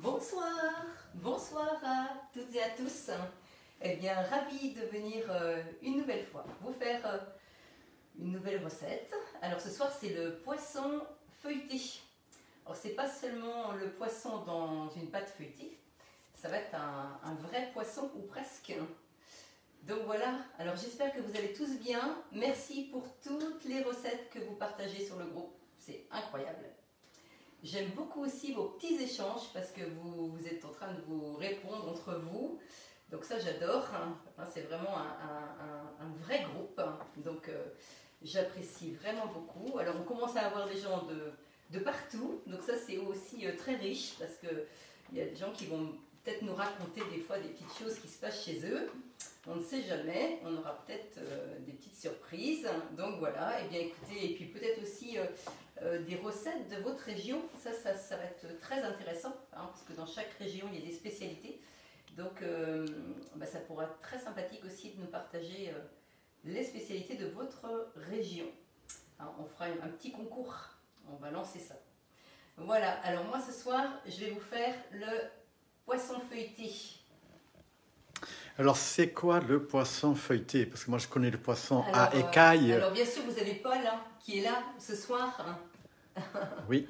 Bonsoir, bonsoir à toutes et à tous. Eh bien, ravi de venir une nouvelle fois vous faire une nouvelle recette. Alors ce soir, c'est le poisson feuilleté. Alors c'est pas seulement le poisson dans une pâte feuilletée, ça va être un vrai poisson ou presque. Donc voilà, alors j'espère que vous allez tous bien. Merci pour toutes les recettes que vous partagez sur le groupe, c'est incroyable. J'aime beaucoup aussi vos petits échanges parce que vous êtes en train de vous répondre entre vous. Donc ça j'adore, c'est vraiment un vrai groupe. Donc j'apprécie vraiment beaucoup. Alors on commence à avoir des gens de partout. Donc ça c'est aussi très riche parce qu'il y a des gens qui vont peut-être nous raconter des fois des petites choses qui se passent chez eux. On ne sait jamais, on aura peut-être des petites surprises. Donc voilà, et bien écoutez, et puis peut-être aussi des recettes de votre région. Ça va être très intéressant, parce que dans chaque région, il y a des spécialités. Donc ça pourra être très sympathique aussi de nous partager les spécialités de votre région. Alors, on fera un petit concours, on va lancer ça. Voilà, alors moi ce soir, je vais vous faire le poisson feuilleté. Alors, c'est quoi le poisson feuilleté? Parce que moi, je connais le poisson à écailles. Alors, bien sûr, vous avez Paul qui est là ce soir. Oui.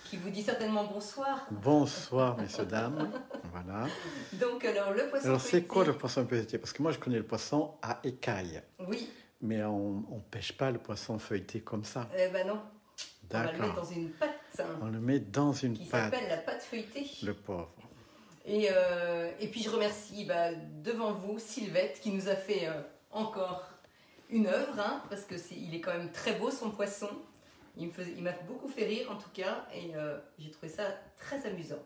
Qui vous dit certainement bonsoir. Bonsoir, messieurs, dames. Voilà. Donc, alors, le poisson alors, feuilleté. c'est quoi le poisson feuilleté? Parce que moi, je connais le poisson à écailles. Oui. Mais on ne pêche pas le poisson feuilleté comme ça. Eh ben non. D'accord. On va le mettre dans une pâte. On le met dans une qui pâte. Qui s'appelle la pâte feuilletée. Le pauvre. Et puis je remercie devant vous Sylvette qui nous a fait encore une œuvre, parce qu'il est quand même très beau son poisson. Il m'a beaucoup fait rire en tout cas et j'ai trouvé ça très amusant.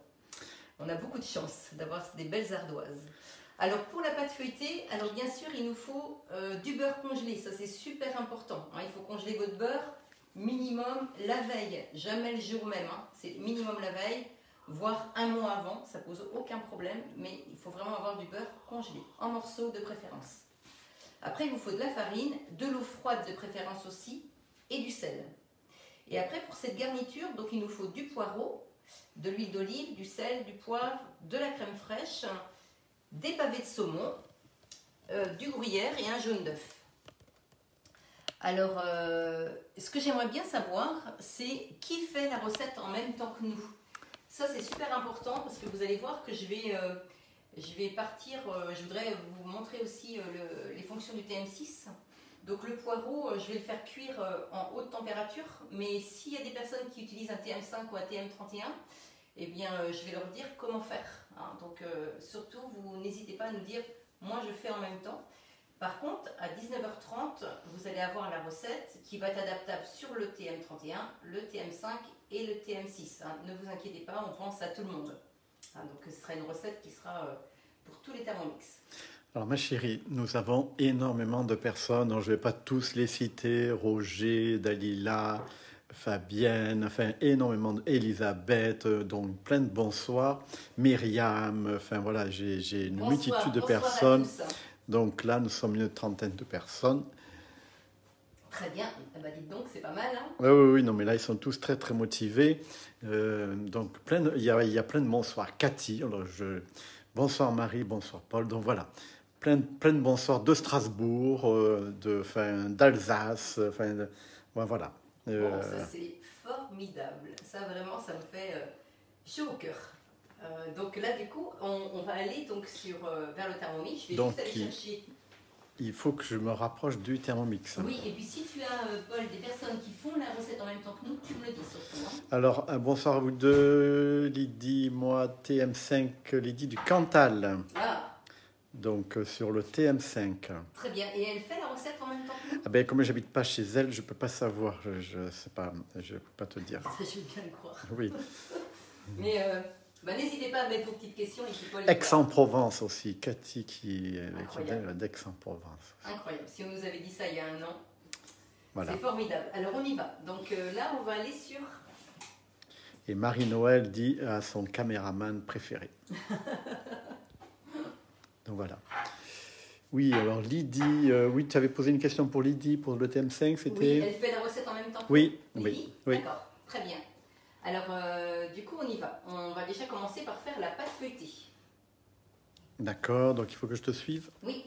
On a beaucoup de chance d'avoir des belles ardoises. Alors pour la pâte feuilletée, alors bien sûr il nous faut du beurre congelé, ça c'est super important. Il faut congeler votre beurre minimum la veille, jamais le jour même, c'est minimum la veille. Voire un mois avant, ça pose aucun problème, mais il faut vraiment avoir du beurre congelé, en morceaux de préférence. Après, il vous faut de la farine, de l'eau froide de préférence aussi, et du sel. Et après, pour cette garniture, donc il nous faut du poireau, de l'huile d'olive, du sel, du poivre, de la crème fraîche, des pavés de saumon, du gruyère et un jaune d'œuf. Alors, ce que j'aimerais bien savoir, c'est qui fait la recette en même temps que nous. Ça, c'est super important parce que vous allez voir que je vais partir, je voudrais vous montrer aussi les fonctions du TM6. Donc le poireau, je vais le faire cuire en haute température, mais s'il y a des personnes qui utilisent un TM5 ou un TM31, eh bien je vais leur dire comment faire. Donc surtout, vous n'hésitez pas à nous dire, moi je fais en même temps. Par contre, à 19h30, vous allez avoir la recette qui va être adaptable sur le TM31, le TM5 et le TM6. Ne vous inquiétez pas, on pense à tout le monde. Donc ce sera une recette qui sera pour tous les Thermomix. Alors ma chérie, nous avons énormément de personnes, je ne vais pas tous les citer, Roger, Dalila, Fabienne, enfin énormément, Elisabeth, donc plein de bonsoirs, Myriam, enfin voilà, j'ai une multitude de personnes. Donc là, nous sommes une trentaine de personnes. Très bien, dites donc, c'est pas mal. Oui, non, mais là, ils sont tous très, très motivés. Donc, il y a plein de bonsoirs. Cathy, alors bonsoir Marie, bonsoir Paul. Donc voilà, plein de bonsoirs de Strasbourg, d'Alsace. Voilà. Bon, ça, c'est formidable. Ça, vraiment, ça me fait chaud au cœur. Donc là, du coup, on va aller donc vers le Thermomix. Je vais juste aller chercher. Il faut que je me rapproche du Thermomix. Oui, et puis si tu as, Paul, des personnes qui font la recette en même temps que nous, tu me le dis surtout. Alors, bonsoir à vous deux, Lydie, moi, TM5, Lydie du Cantal. Donc, sur le TM5. Très bien, et elle fait la recette en même temps que nous? Comme je n'habite pas chez elle, je ne peux pas savoir, je ne sais pas, je ne peux pas te dire. Ça, je veux bien le croire. Oui. Mais n'hésitez pas à mettre vos petites questions. Aix-en-Provence aussi, Cathy qui est d'Aix-en-Provence. Incroyable, si on nous avait dit ça il y a un an, voilà. C'est formidable. Alors on y va, donc là on va aller sur... Et Marie-Noël dit à son caméraman préféré. Donc voilà. Oui, alors Lydie, oui, tu avais posé une question pour Lydie, pour le TM5, c'était... Oui, elle fait la recette en même temps que oui, Lydie. Oui. D'accord, très bien. Alors, du coup, on y va. On va déjà commencer par faire la pâte feuilletée. D'accord, donc il faut que je te suive. Oui.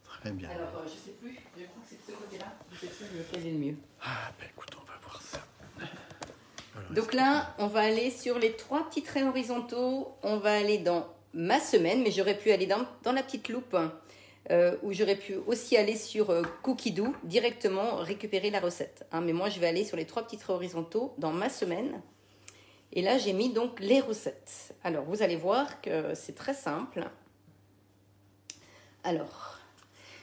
Très bien. Alors, je sais plus, je crois que c'est de ce côté-là. Je sais plus lequel est le mieux. Ah, ben écoute, on va voir ça. Alors, Donc là, on va aller sur les 3 petits traits horizontaux. On va aller dans ma semaine, mais j'aurais pu aller dans la petite loupe, où j'aurais pu aussi aller sur Cookidoo, directement récupérer la recette. Hein. Mais moi, je vais aller sur les 3 petits traits horizontaux dans ma semaine. Et là, j'ai mis donc les recettes. Alors, vous allez voir que c'est très simple. Alors,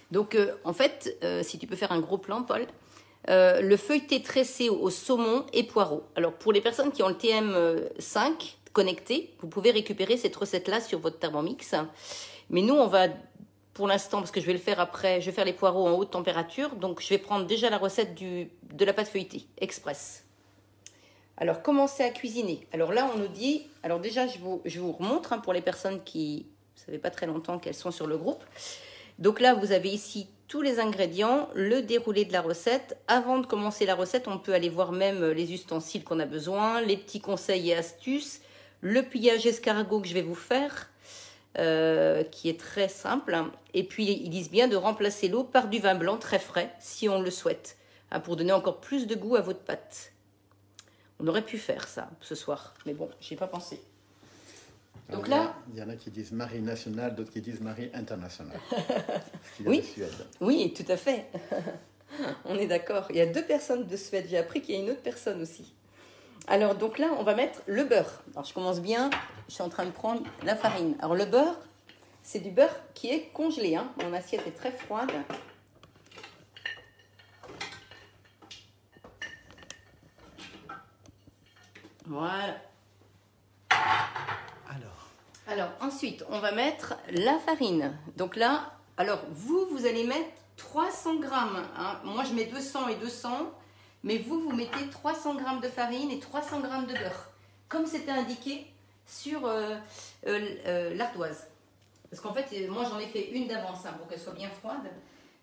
donc en fait, si tu peux faire un gros plan, Paul, le feuilleté tressé au saumon et poireau. Alors, pour les personnes qui ont le TM5 connecté, vous pouvez récupérer cette recette-là sur votre Thermomix. Mais nous, on va, pour l'instant, parce que je vais le faire après, je vais faire les poireaux en haute température. Donc, je vais prendre déjà la recette de la pâte feuilletée, express. Alors, commencez à cuisiner. Alors là, on nous dit... Alors déjà, je vous remontre, hein, pour les personnes qui ne savaient pas très longtemps qu'elles sont sur le groupe. Donc là, vous avez ici tous les ingrédients, le déroulé de la recette. Avant de commencer la recette, on peut aller voir même les ustensiles qu'on a besoin, les petits conseils et astuces, le pliage escargot que je vais vous faire, qui est très simple. Et puis, ils disent bien de remplacer l'eau par du vin blanc très frais, si on le souhaite, hein, pour donner encore plus de goût à votre pâte. On aurait pu faire ça ce soir, mais bon, j'y ai pas pensé. Donc là, il y en a qui disent Marie nationale, d'autres qui disent Marie internationale. Oui. De Suède. Oui, tout à fait. On est d'accord. Il y a 2 personnes de Suède. J'ai appris qu'il y a une autre personne aussi. Alors, donc là, on va mettre le beurre. Alors, je commence bien. Je suis en train de prendre la farine. Alors, le beurre, c'est du beurre qui est congelé. Hein. Mon assiette est très froide. Voilà. Alors, ensuite, on va mettre la farine. Donc là, alors vous allez mettre 300 grammes. Hein. Moi, je mets 200 et 200. Mais vous mettez 300 grammes de farine et 300 grammes de beurre. Comme c'était indiqué sur l'ardoise. Parce qu'en fait, moi, j'en ai fait une d'avance, hein, pour qu'elle soit bien froide.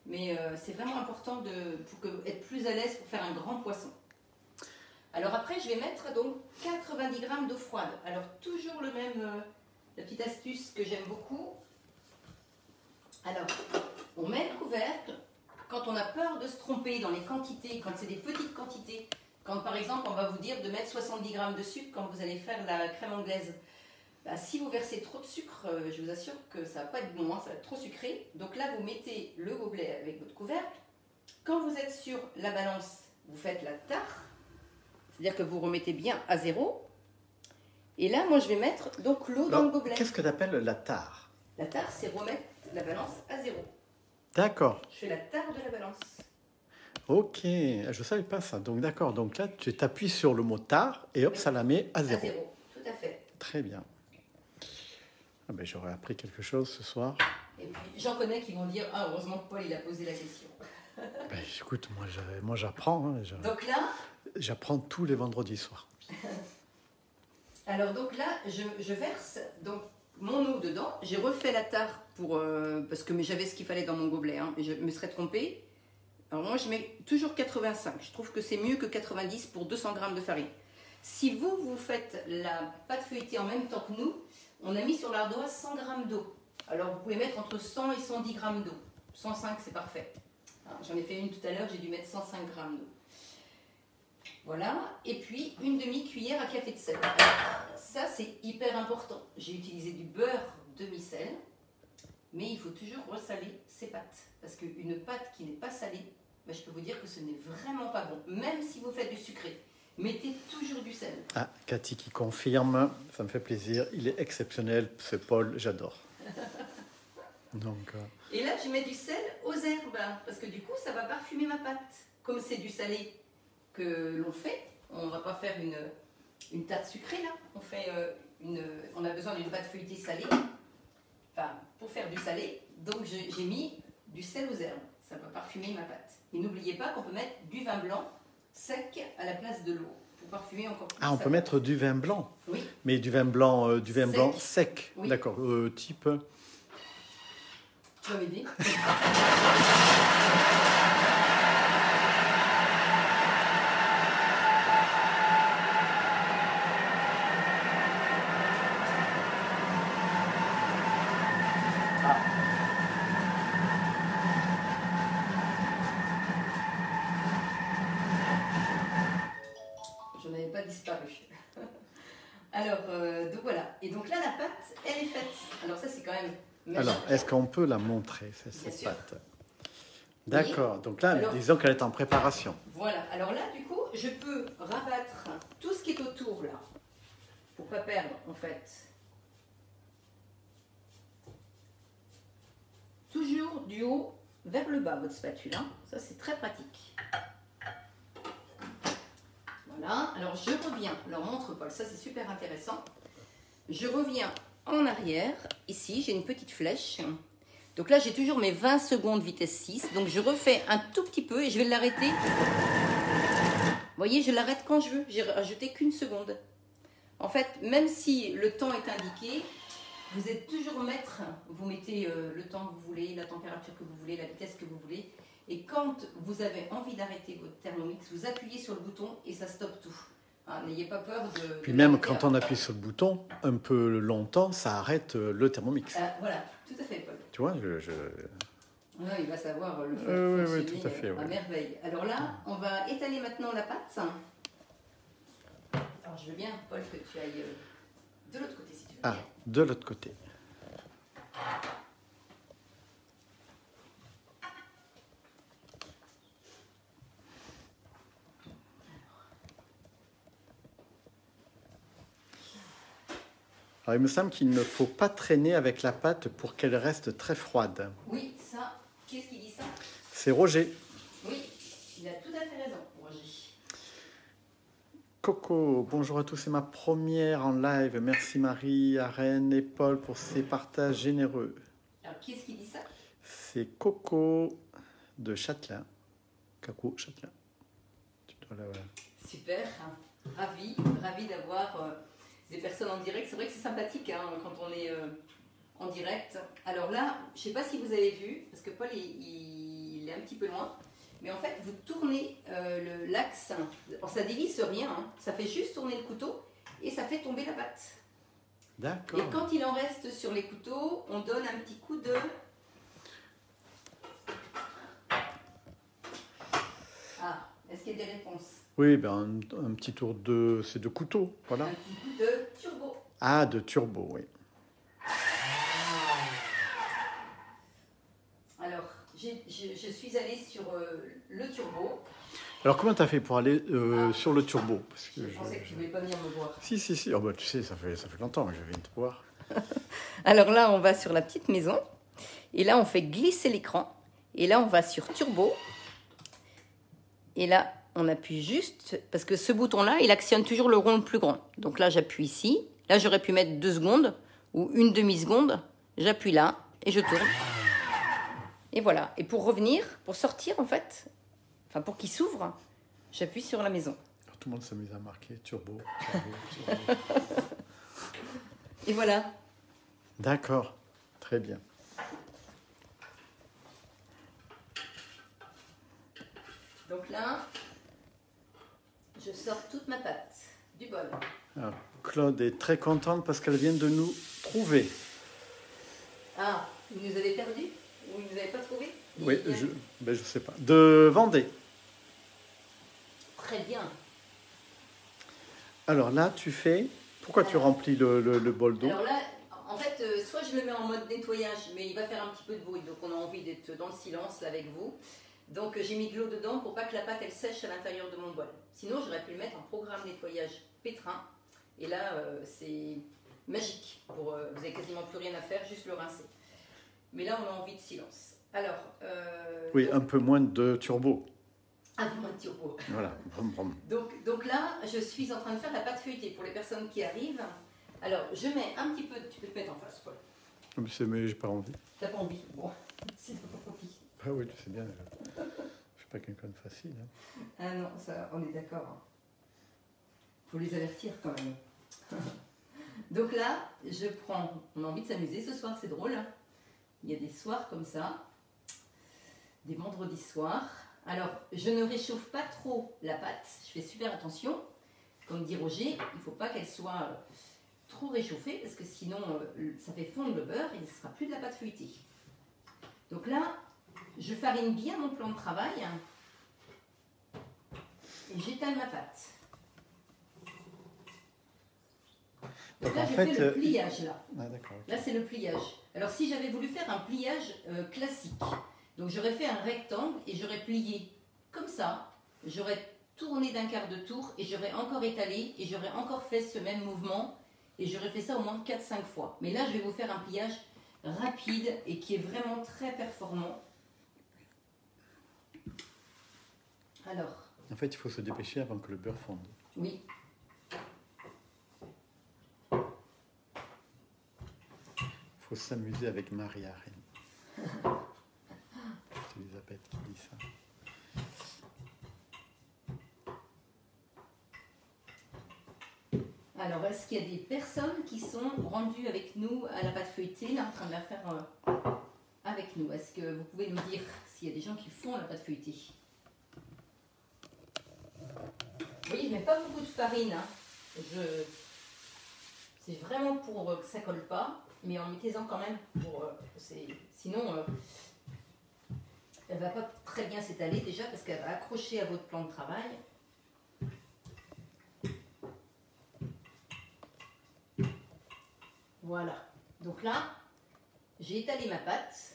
Mais c'est vraiment important pour être plus à l'aise pour faire un grand poisson. Alors après, je vais mettre donc 90 grammes d'eau froide. Alors toujours le même, la petite astuce que j'aime beaucoup. Alors, on met le couvercle. Quand on a peur de se tromper dans les quantités, quand c'est des petites quantités, quand par exemple on va vous dire de mettre 70 grammes de sucre quand vous allez faire la crème anglaise, bah, si vous versez trop de sucre, je vous assure que ça ne va pas être bon, hein, ça va être trop sucré. Donc là, vous mettez le gobelet avec votre couvercle. Quand vous êtes sur la balance, vous faites la tare. C'est-à-dire que vous remettez bien à 0. Et là, moi, je vais mettre donc l'eau dans le gobelet. Qu'est-ce que tu appelles la tare? La tare, c'est remettre la balance à 0. D'accord. Je fais la tare de la balance. Ok, je ne savais pas ça. Donc d'accord, donc là, tu t'appuies sur le mot tare et hop, ça la met à 0. À 0, tout à fait. Très bien. Ah ben, j'aurais appris quelque chose ce soir. Et puis, j'en connais qui vont dire « Ah, heureusement que Paul, il a posé la question. » Ben, écoute, moi j'apprends. Hein, Donc là... J'apprends tous les vendredis soirs. Alors donc là, je verse donc mon eau dedans. J'ai refait la tare parce que j'avais ce qu'il fallait dans mon gobelet. Hein, et je me serais trompée. Alors moi, je mets toujours 85. Je trouve que c'est mieux que 90 pour 200 grammes de farine. Si vous faites la pâte feuilletée en même temps que nous, on a mis sur l'ardoise 100 grammes d'eau. Alors vous pouvez mettre entre 100 et 110 grammes d'eau. 105, c'est parfait. J'en ai fait une tout à l'heure, j'ai dû mettre 105 grammes d'eau. Voilà, et puis une demi-cuillère à café de sel. Alors, ça, c'est hyper important. J'ai utilisé du beurre demi-sel, mais il faut toujours ressaler ses pâtes. Parce qu'une pâte qui n'est pas salée, ben, je peux vous dire que ce n'est vraiment pas bon. Même si vous faites du sucré, mettez toujours du sel. Ah, Cathy qui confirme, ça me fait plaisir. Il est exceptionnel, ce Paul, j'adore. Donc, Et là, je mets du sel aux herbes, parce que du coup, ça va parfumer ma pâte. Comme c'est du salé que l'on fait, on ne va pas faire une tarte sucrée là, on a besoin d'une pâte feuilletée salée, enfin pour faire du salé, donc j'ai mis du sel aux herbes, ça va parfumer ma pâte. Et n'oubliez pas qu'on peut mettre du vin blanc sec à la place de l'eau, pour parfumer encore plus. ah, on peut mettre du vin blanc? Oui. Mais du vin blanc sec, oui. D'accord, type... Tu vas m'aider? pas disparu. Alors, donc voilà. Et donc là, la pâte, elle est faite. Alors ça, c'est quand même magique. Alors, est-ce qu'on peut la montrer, Bien cette sûr. pâte? D'accord, donc là, Alors, disons qu'elle est en préparation. voilà. Alors là, du coup, je peux rabattre tout ce qui est autour, là, pour pas perdre, en fait. Toujours du haut vers le bas, votre spatule. Hein. Ça, c'est très pratique. Voilà. Alors, je reviens. Alors, montre, Paul. Ça, c'est super intéressant. Je reviens en arrière. Ici, j'ai une petite flèche. Donc là, j'ai toujours mes 20 secondes vitesse 6. Donc, je refais un tout petit peu et je vais l'arrêter. Vous voyez, je l'arrête quand je veux. J'ai rajouté qu'une seconde. En fait, même si le temps est indiqué, vous êtes toujours maître. Vous mettez le temps que vous voulez, la température que vous voulez, la vitesse que vous voulez. Et quand vous avez envie d'arrêter votre Thermomix, vous appuyez sur le bouton et ça stoppe tout. Hein, n'ayez pas peur de... Puis même quand on appuie sur le bouton, un peu longtemps, ça arrête le Thermomix. Voilà, tout à fait, Paul. Tu vois, Ouais, il va savoir le oui, fonctionner tout à fait, à merveille. Alors là, on va étaler maintenant la pâte. Alors, je veux bien, Paul, que tu ailles de l'autre côté, si tu veux. Ah, de l'autre côté. Alors, il me semble qu'il ne faut pas traîner avec la pâte pour qu'elle reste très froide. Oui, ça, qu'est-ce qui dit ça? C'est Roger. Oui, il a tout à fait raison, Roger. Coco, bonjour à tous, c'est ma première en live. Merci Marie, Arène et Paul pour ces partages généreux. Alors, qu'est-ce qui dit ça? C'est Coco de Châtelain. Coco Châtelain. Tu dois la voir. Super, ravi d'avoir des personnes en direct. C'est vrai que c'est sympathique hein, quand on est en direct. Alors là, je ne sais pas si vous avez vu, parce que Paul il est un petit peu loin, mais en fait vous tournez l'axe, ça dévisse rien, hein, ça fait juste tourner le couteau et ça fait tomber la pâte. D'accord. Et quand il en reste sur les couteaux, on donne un petit coup de... Ah, est-ce qu'il y a des réponses? Oui, ben un petit tour de... C'est de couteau, voilà. Un petit coup de turbo. Ah, de turbo, oui. Alors, je suis allée sur le turbo. Alors, comment tu as fait pour aller sur le turbo? Parce que Je pensais que tu ne voulais pas venir me voir. Si. Oh, bah, tu sais, ça fait longtemps que je viens te voir. Alors là, on va sur la petite maison. Et là, on fait glisser l'écran. Et là, on va sur turbo. Et là, on appuie juste, parce que ce bouton-là, il actionne toujours le rond le plus grand. Donc là, j'appuie ici. Là, j'aurais pu mettre 2 secondes ou une demi-seconde. J'appuie là et je tourne. Et voilà. Et pour revenir, pour sortir en fait, enfin pour qu'il s'ouvre, j'appuie sur la maison. Alors, tout le monde s'amuse à marquer turbo, turbo. Et voilà. D'accord, très bien. Donc là, je sors toute ma pâte du bol. Alors, Claude est très contente parce qu'elle vient de nous trouver. Ah, vous nous avez perdus? Vous ne nous avez pas trouvés? Oui, je sais pas. De Vendée. Très bien. Alors là, tu fais... Pourquoi tu remplis le bol d'eau? Alors là, en fait, soit je le mets en mode nettoyage, mais il va faire un petit peu de bruit, donc on a envie d'être dans le silence là avec vous. Donc j'ai mis de l'eau dedans pour pas que la pâte elle sèche à l'intérieur de mon bol. Sinon j'aurais pu le mettre en programme nettoyage pétrin. Et là c'est magique. Vous n'avez quasiment plus rien à faire, juste le rincer. Mais là on a envie de silence. Alors... oui, donc, un peu moins de turbo. un peu moins de turbo. Voilà, brum, brum. Donc là je suis en train de faire la pâte feuilletée pour les personnes qui arrivent. Alors je mets un petit peu... Tu peux te mettre en face, Paul. Mais j'ai pas envie. T'as pas envie? Bon, si t'as pas envie. Ah oui, tu sais bien. Je suis pas quelqu'un de facile. Hein. Ah non, ça, on est d'accord. Faut les avertir quand même. Donc là, je prends... On a envie de s'amuser ce soir, c'est drôle. Hein. Il y a des soirs comme ça, des vendredis soirs. Alors, je ne réchauffe pas trop la pâte. Je fais super attention. Comme dit Roger, il ne faut pas qu'elle soit trop réchauffée parce que sinon, ça fait fondre le beurre et il ne sera plus de la pâte feuilletée. Donc là, je farine bien mon plan de travail et j'étale ma pâte. Donc Donc, là, en je fait, fais le pliage, là. Ah, d'accord. Ok. Là, c'est le pliage. Alors, si j'avais voulu faire un pliage classique, donc j'aurais fait un rectangle et j'aurais plié comme ça. J'aurais tourné d'un quart de tour et j'aurais encore étalé et j'aurais encore fait ce même mouvement et j'aurais fait ça au moins 4-5 fois. Mais là, je vais vous faire un pliage rapide et qui est vraiment très performant. Alors, En fait, il faut se dépêcher avant que le beurre fonde. oui. Il faut s'amuser avec Marie-Arène. C'est Elisabeth qui dit ça. Alors, est-ce qu'il y a des personnes qui sont rendues avec nous à la pâte feuilletée, là, en train de la faire avec nous? Est-ce que vous pouvez nous dire s'il y a des gens qui font la pâte feuilletée? Vous voyez, je ne mets pas beaucoup de farine. Hein. C'est vraiment pour que ça ne colle pas, mais en mettez-en quand même. Sinon, elle ne va pas très bien s'étaler déjà parce qu'elle va accrocher à votre plan de travail. Voilà. Donc là, j'ai étalé ma pâte.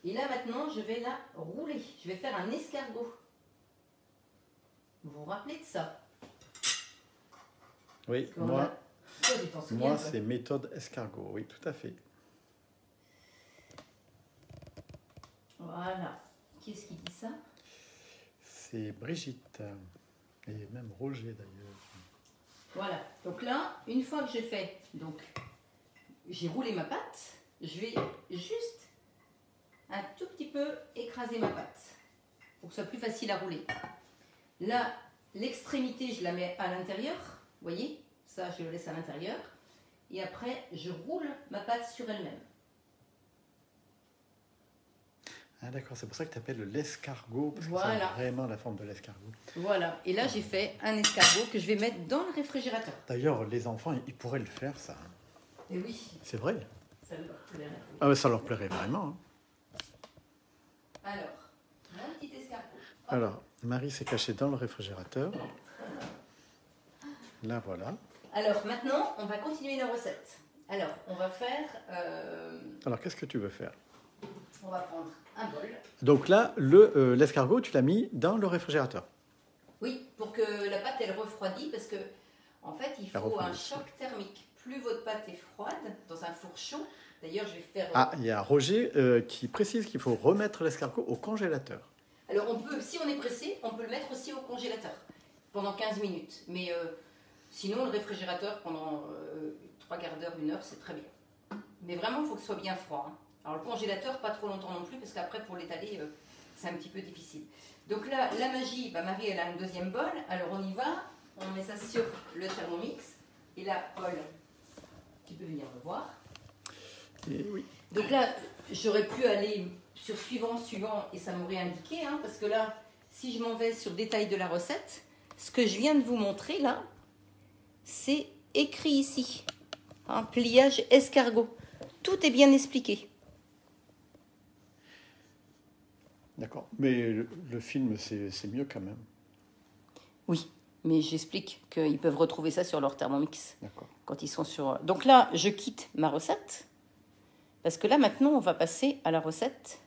Et là, maintenant, je vais la rouler. Je vais faire un escargot. Vous vous rappelez de ça? Oui, Toi, tu t'en souviens, moi toi. c'est méthode escargot. Oui, tout à fait. Voilà. Qui est-ce qui dit ça? C'est Brigitte. Et même Roger d'ailleurs. Voilà. Donc là, une fois que j'ai fait, donc j'ai roulé ma pâte, je vais juste un tout petit peu écraser ma pâte pour que ce soit plus facile à rouler. Là, l'extrémité, je la mets à l'intérieur. Vous voyez? Ça, je le laisse à l'intérieur. Et après, je roule ma pâte sur elle-même. Ah d'accord, c'est pour ça que tu appelles l'escargot, parce que Voilà. ça a vraiment la forme de l'escargot. Voilà. Et là, j'ai fait un escargot que je vais mettre dans le réfrigérateur. D'ailleurs, les enfants, ils pourraient le faire, ça. Et oui, C'est vrai. ça leur plairait. Ah, ça leur plairait vraiment. Hein. Alors, mon petit escargot. Alors, Marie s'est cachée dans le réfrigérateur. Là, voilà. Alors, maintenant, on va continuer la recette. Alors, on va faire... Alors, qu'est-ce que tu veux faire? on va prendre un bol. Donc là, l'escargot, tu l'as mis dans le réfrigérateur. Oui, pour que la pâte, elle refroidit, parce que, en fait, il Elle faut un refroidit. choc thermique. Plus votre pâte est froide, dans un four chaud, d'ailleurs, je vais faire... Ah, il y a Roger qui précise qu'il faut remettre l'escargot au congélateur. Alors, on peut, si on est pressé, on peut le mettre aussi au congélateur, pendant 15 minutes. Mais sinon, le réfrigérateur, pendant 3 quarts d'heure, 1 heure, c'est très bien. Mais vraiment, il faut que ce soit bien froid. Hein. Alors, le congélateur, pas trop longtemps non plus, parce qu'après, pour l'étaler, c'est un petit peu difficile. Donc là, la magie, bah, Marie, elle a un deuxième bol. Alors, on y va. On met ça sur le Thermomix. Et là, Paul, tu peux venir me voir. Et oui. Donc là, j'aurais pu aller sur suivant, et ça m'aurait indiqué, hein, parce que là, si je m'en vais sur détail de la recette, ce que je viens de vous montrer là, c'est écrit ici. Hein, pliage escargot. Tout est bien expliqué. D'accord. Mais le film, c'est mieux quand même. Oui, mais j'explique qu'ils peuvent retrouver ça sur leur Thermomix. D'accord. Quand ils sont sur... Donc là, je quitte ma recette. Parce que là, maintenant, on va passer à la recette.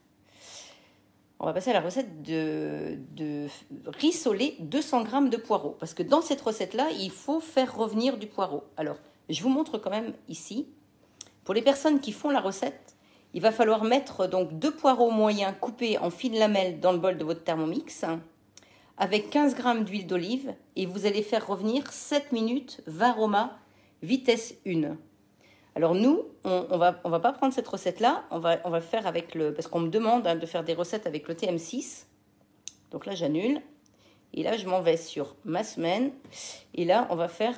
On va passer à la recette de rissoler 200 g de poireaux. Parce que dans cette recette-là, il faut faire revenir du poireau. Alors, je vous montre quand même ici. Pour les personnes qui font la recette, il va falloir mettre donc 2 poireaux moyens coupés en fines lamelles dans le bol de votre Thermomix, avec 15 g d'huile d'olive, et vous allez faire revenir 7 minutes, 20 aromas, vitesse 1. Alors nous, on va pas prendre cette recette-là, on va faire avec le... Parce qu'on me demande de faire des recettes avec le TM6. Donc là, j'annule. Et là, je m'en vais sur ma semaine. Et là, on va faire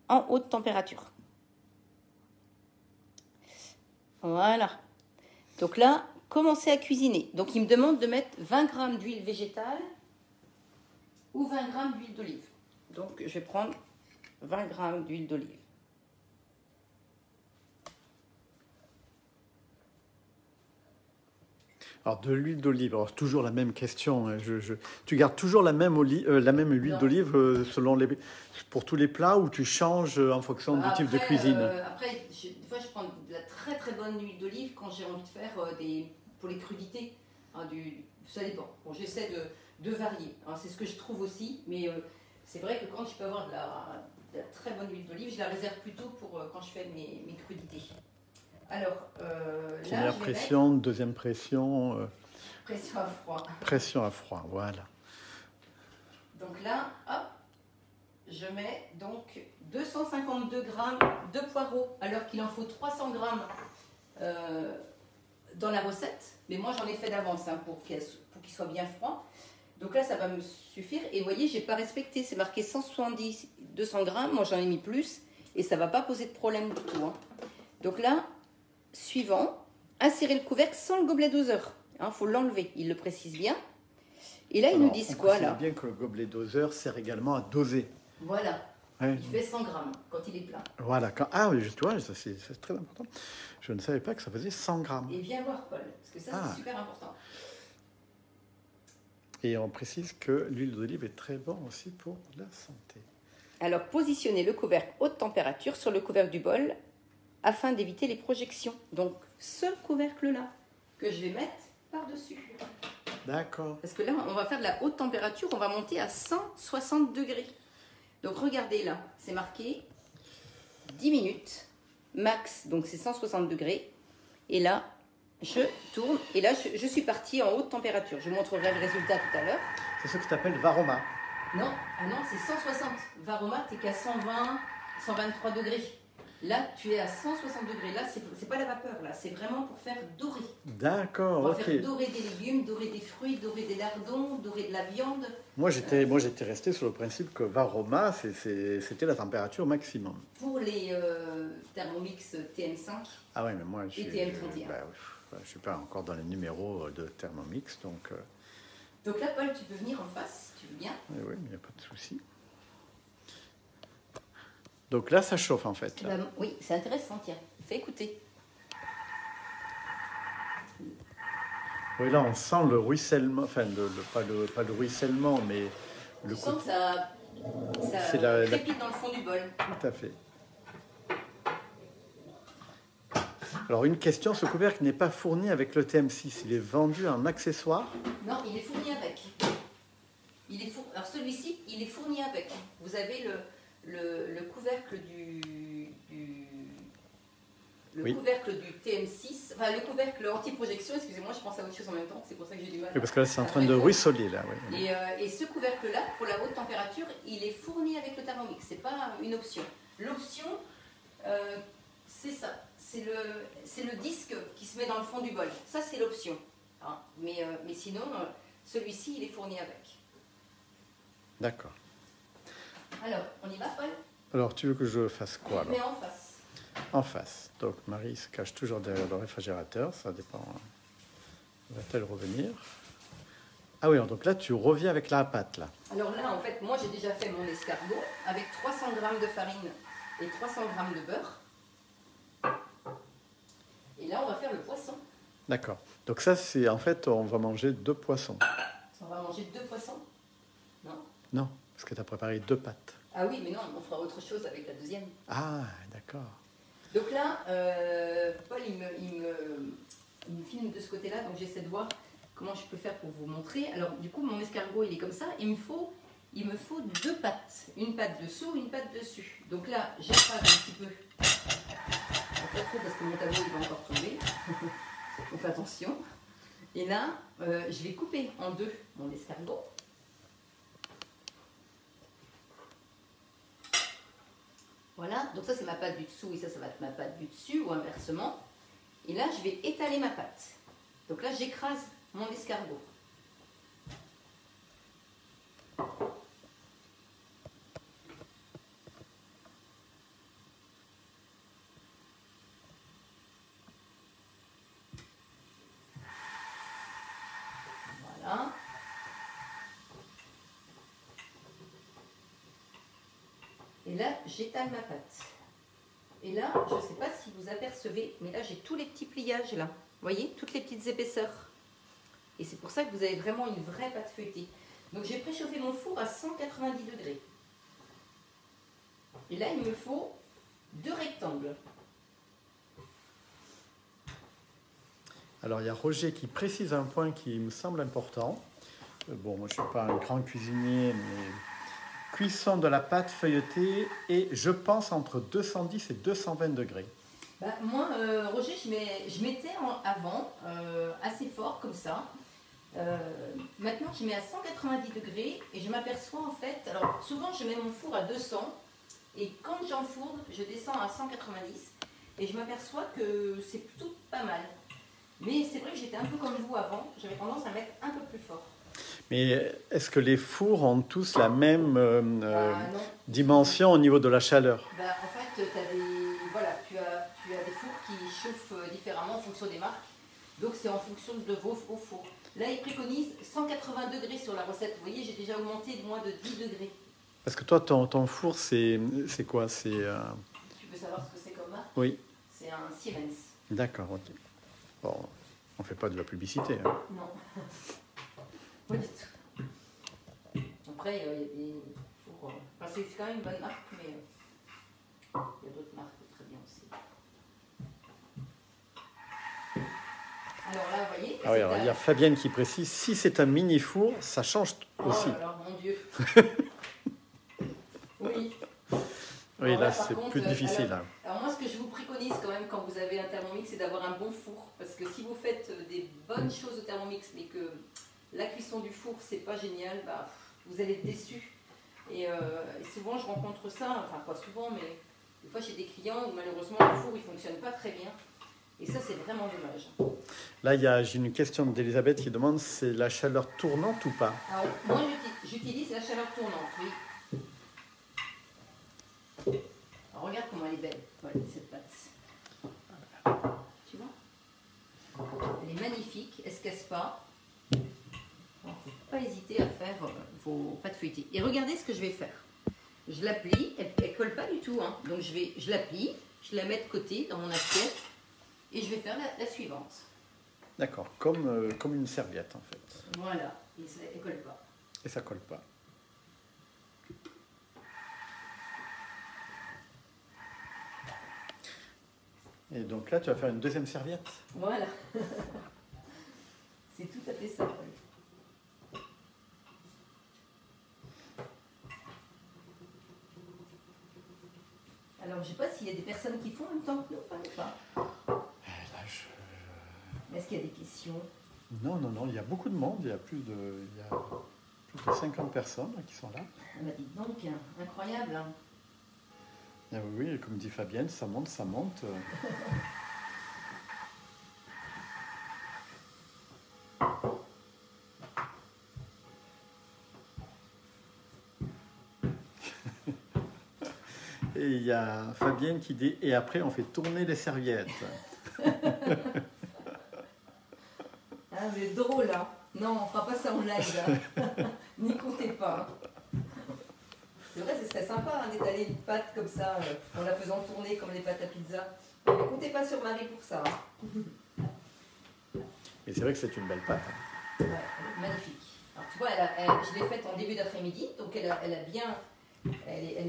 en haute température. Voilà. Donc là, commencez à cuisiner. Donc il me demande de mettre 20 g d'huile végétale ou 20 g d'huile d'olive. Donc je vais prendre 20 g d'huile d'olive. Alors, de l'huile d'olive, alors toujours la même question. Hein. Tu gardes toujours la même huile Non. d'olive pour tous les plats ou tu changes en fonction du type de cuisine? Après, des fois, je prends de la très très bonne huile d'olive quand j'ai envie de faire pour les crudités. Hein, ça dépend. Bon, j'essaie de varier. Hein, c'est ce que je trouve aussi. Mais c'est vrai que quand je peux avoir de la très bonne huile d'olive, je la réserve plutôt pour quand je fais mes crudités. Alors, là, Première pression, deuxième pression. Pression à froid. Pression à froid, voilà. Donc là, hop, je mets donc 252 grammes de poireaux, alors qu'il en faut 300 grammes dans la recette. Mais moi, j'en ai fait d'avance hein, pour qu'il soit bien froid. Donc là, ça va me suffire. Et vous voyez, j'ai pas respecté. C'est marqué 170, 200 grammes. Moi, j'en ai mis plus. Et ça va pas poser de problème du tout. Hein. Donc là, suivant, insérer le couvercle sans le gobelet doseur. Il faut l'enlever, il le précise bien. Et là, ils nous disent quoi là? On bien que le gobelet doseur sert également à doser. Voilà, Ouais. il fait 100 grammes quand il est plein. Voilà, ah oui, tu vois, c'est très important. Je ne savais pas que ça faisait 100 grammes. Et viens voir Paul, parce que ça c'est super important. Et on précise que l'huile d'olive est très bon aussi pour la santé. Alors, positionnez le couvercle haute température sur le couvercle du bol afin d'éviter les projections. Donc, ce couvercle-là que je vais mettre par-dessus. D'accord. Parce que là, on va faire de la haute température, on va monter à 160 degrés. Donc, regardez là, c'est marqué 10 minutes max, donc c'est 160 degrés. Et là, je tourne, et là, je suis partie en haute température. Je vous montrerai le résultat tout à l'heure. C'est ce que tu appelles Varoma. Non, ah non, c'est 160. Varoma, tu n'es qu'à 120, 123 degrés. Là, tu es à 160 degrés. Là, c'est pas la vapeur, là. C'est vraiment pour faire dorer. D'accord, on va ok. faire dorer des légumes, dorer des fruits, dorer des lardons, dorer de la viande. Moi, j'étais resté sur le principe que Varoma, c'était la température maximum. Pour les Thermomix TM5 ah ouais, mais moi, et TM31. Je ne suis pas encore dans les numéros de Thermomix, donc... Donc là, Paul, tu peux venir en face, tu veux bien? Oui, mais il n'y a pas de souci. Donc là, ça chauffe en fait. Là. Oui, c'est intéressant, tiens. Fais écouter. Oui, là, on sent le ruissellement, enfin, pas le ruissellement, mais le coup. Tu sens que ça crépite dans le fond du bol. Tout à fait. Alors, une question, ce couvercle n'est pas fourni avec le TM6, il est vendu en accessoire? Non, il est fourni avec. Alors celui-ci, il est fourni avec. Vous avez le couvercle couvercle du TM6, enfin le couvercle anti-projection, excusez-moi, je pense à autre chose en même temps, c'est pour ça que j'ai du mal. Oui, parce que là, c'est en train de ruisseler, là. Oui. Et ce couvercle-là, pour la haute température, il est fourni avec le Thermomix, c'est pas une option. L'option, c'est ça, c'est le disque qui se met dans le fond du bol. Ça, c'est l'option. Hein. Mais sinon, celui-ci, il est fourni avec. D'accord. Alors, on y va, Paul? Alors, tu veux que je fasse quoi alors? Mais en face. En face. Donc, Marie se cache toujours derrière le réfrigérateur. Ça dépend. Va-t-elle revenir? Ah oui, donc là, tu reviens avec la pâte, là. Alors là, en fait, moi, j'ai déjà fait mon escargot avec 300 g de farine et 300 g de beurre. Et là, on va faire le poisson. D'accord. Donc ça, c'est en fait, on va manger 2 poissons. On va manger 2 poissons? Non. Non, parce que tu as préparé 2 pâtes. Ah oui, mais non, on fera autre chose avec la deuxième. Ah, d'accord. Donc là, Paul, il me filme de ce côté-là, donc j'essaie de voir comment je peux faire pour vous montrer. Alors, du coup, mon escargot, il est comme ça. Il me faut 2 pâtes. Une pâte dessous, une pâte dessus. Donc là, j'écrase un petit peu. Pas trop parce que mon tableau, il va encore tomber. On fait attention. Et là, je vais couper en 2 mon escargot. Voilà, donc ça c'est ma pâte du dessous et ça va être ma pâte du dessus ou inversement. Et là je vais étaler ma pâte. Donc là j'écrase mon escargot. Voilà. Et là, j'étale ma pâte. Et là, je ne sais pas si vous apercevez, mais là, j'ai tous les petits pliages là. Vous voyez, toutes les petites épaisseurs. Et c'est pour ça que vous avez vraiment une vraie pâte feuilletée. Donc j'ai préchauffé mon four à 190 degrés. Et là, il me faut 2 rectangles. Alors, il y a Roger qui précise un point qui me semble important. Bon, moi, je ne suis pas un grand cuisinier, mais cuisson de la pâte feuilletée et je pense entre 210 et 220 degrés. Bah, moi, Roger, je mettais avant assez fort comme ça. Maintenant, je mets à 190 degrés et je m'aperçois en fait, alors souvent je mets mon four à 200 et quand j'enfourne, je descends à 190 et je m'aperçois que c'est plutôt pas mal. Mais c'est vrai que j'étais un peu comme vous avant, j'avais tendance à mettre un peu plus fort. Mais est-ce que les fours ont tous la même dimension au niveau de la chaleur? Bah, en fait, tu as des fours qui chauffent différemment en fonction des marques. Donc c'est en fonction de vos fours. Là, ils préconisent 180 degrés sur la recette. Vous voyez, j'ai déjà augmenté de moins de 10 degrés. Parce que toi, ton four, c'est quoi? Tu veux savoir ce que c'est comme marque? Oui. C'est un Siemens. D'accord, ok. Bon, on ne fait pas de la publicité. Hein. Non. Pas du tout. Après, il y a des fours... Enfin, c'est quand même une bonne marque, mais il y a d'autres marques très bien aussi. Alors là, vous voyez... Ah oui, alors, il y a Fabienne qui précise, si c'est un mini-four, ça change aussi. Oh là là, mon Dieu. Oui. Oui, Alors là, c'est plus difficile. Alors moi, ce que je vous préconise quand même quand vous avez un Thermomix, c'est d'avoir un bon four. Parce que si vous faites des bonnes choses au Thermomix, mais que la cuisson du four, c'est pas génial, bah, vous allez être déçus. Et souvent, je rencontre ça, enfin pas souvent, mais des fois, j'ai des clients où malheureusement, le four, il fonctionne pas très bien. Et ça, c'est vraiment dommage. Là, j'ai une question d'Elisabeth qui demande, c'est la chaleur tournante ou pas? Alors, moi, j'utilise la chaleur tournante, oui. Alors, regarde comment elle est belle, voilà, cette pâte. Tu vois? Elle est magnifique, elle ne se casse pas. Il ne faut pas hésiter à faire vos pâtes feuilletées. Et regardez ce que je vais faire. Je la plie, elle ne colle pas du tout. Hein. Donc je la plie, je la mets de côté dans mon assiette et je vais faire la suivante. D'accord, comme une serviette en fait. Voilà, et elle ne colle pas. Et ça ne colle pas. Et donc là, tu vas faire une deuxième serviette? Voilà. C'est tout à fait ça. Oui. Alors, je ne sais pas s'il y a des personnes qui font en même temps que nous, pas. Est-ce qu'il y a des questions? Non, il y a beaucoup de monde. Il y a plus de 50 personnes qui sont là. Ah bah dites donc, incroyable. Hein. Ah oui, comme dit Fabienne, ça monte, ça monte. Et il y a Fabienne qui dit, et après on fait tourner les serviettes. Ah, mais drôle, hein. Non, on fera pas ça en live. N'y comptez pas. C'est vrai, ce serait sympa hein, d'étaler une pâte comme ça, en la faisant tourner comme les pâtes à pizza. Mais comptez pas sur Marie pour ça. Hein. Mais c'est vrai que c'est une belle pâte. Ouais, elle est magnifique. Alors, tu vois, je l'ai faite en début d'après-midi, donc elle est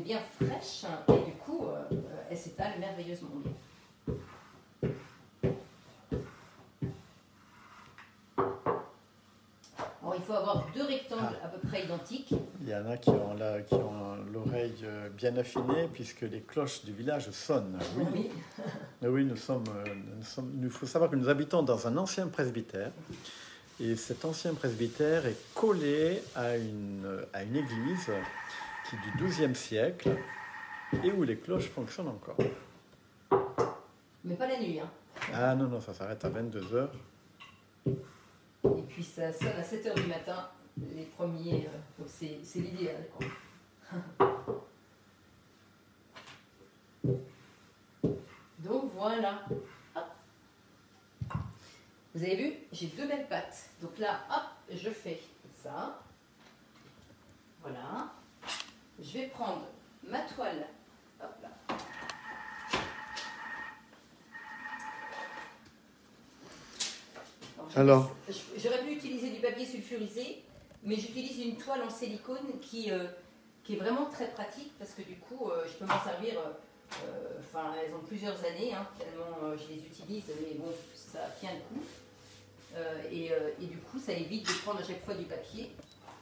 bien fraîche, hein, et du coup, elle s'étale merveilleusement bien. Alors, il faut avoir 2 rectangles à peu près identiques. Il y en a qui ont l'oreille bien affinée puisque les cloches du village sonnent. Oui, oui il faut savoir que nous habitons dans un ancien presbytère. Et cet ancien presbytère est collé à une église qui est du XIIe siècle et où les cloches fonctionnent encore. Mais pas la nuit. Hein. Ah non, ça s'arrête à 22h. Et puis ça sonne à 7h du matin, les premiers. Donc c'est l'idéal. Donc voilà. Hop. Vous avez vu, j'ai 2 belles pâtes. Donc là, hop, je fais ça. Voilà. Je vais prendre ma toile. Hop là. Alors, j'aurais pu utiliser papier sulfurisé, mais j'utilise une toile en silicone qui est vraiment très pratique parce que du coup, je peux m'en servir. Enfin, elles ont plusieurs années, hein, tellement je les utilise, mais bon, ça tient le coup. Et du coup, ça évite de prendre à chaque fois du papier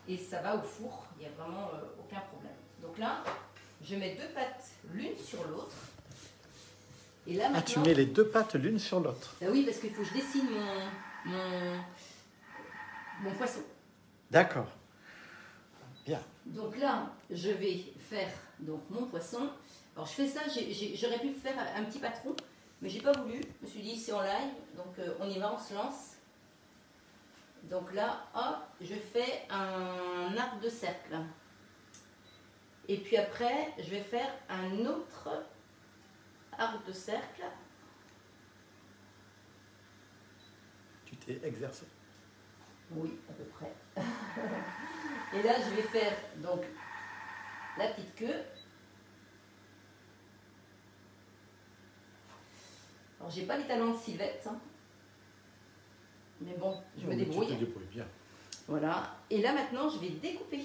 et ça va au four, il n'y a vraiment aucun problème. Donc là, je mets 2 pâtes l'une sur l'autre. Et là maintenant, tu mets les 2 pâtes l'une sur l'autre. Ah oui, parce qu'il faut que je dessine mon poisson. D'accord. Bien. Donc là, je vais faire donc, mon poisson. Alors je fais ça, j'aurais pu faire un petit patron, mais j'ai pas voulu. Je me suis dit c'est en live, donc on y va, on se lance. Donc là, hop, je fais un arc de cercle. Et puis après, je vais faire un autre arc de cercle. Tu t'es exercé. Oui, à peu près. Et là, je vais faire donc la petite queue. Alors, j'ai pas les talents de Sylvette, hein. Mais bon, je me débrouille. Tu te débrouilles bien. Voilà. Et là, maintenant, je vais découper.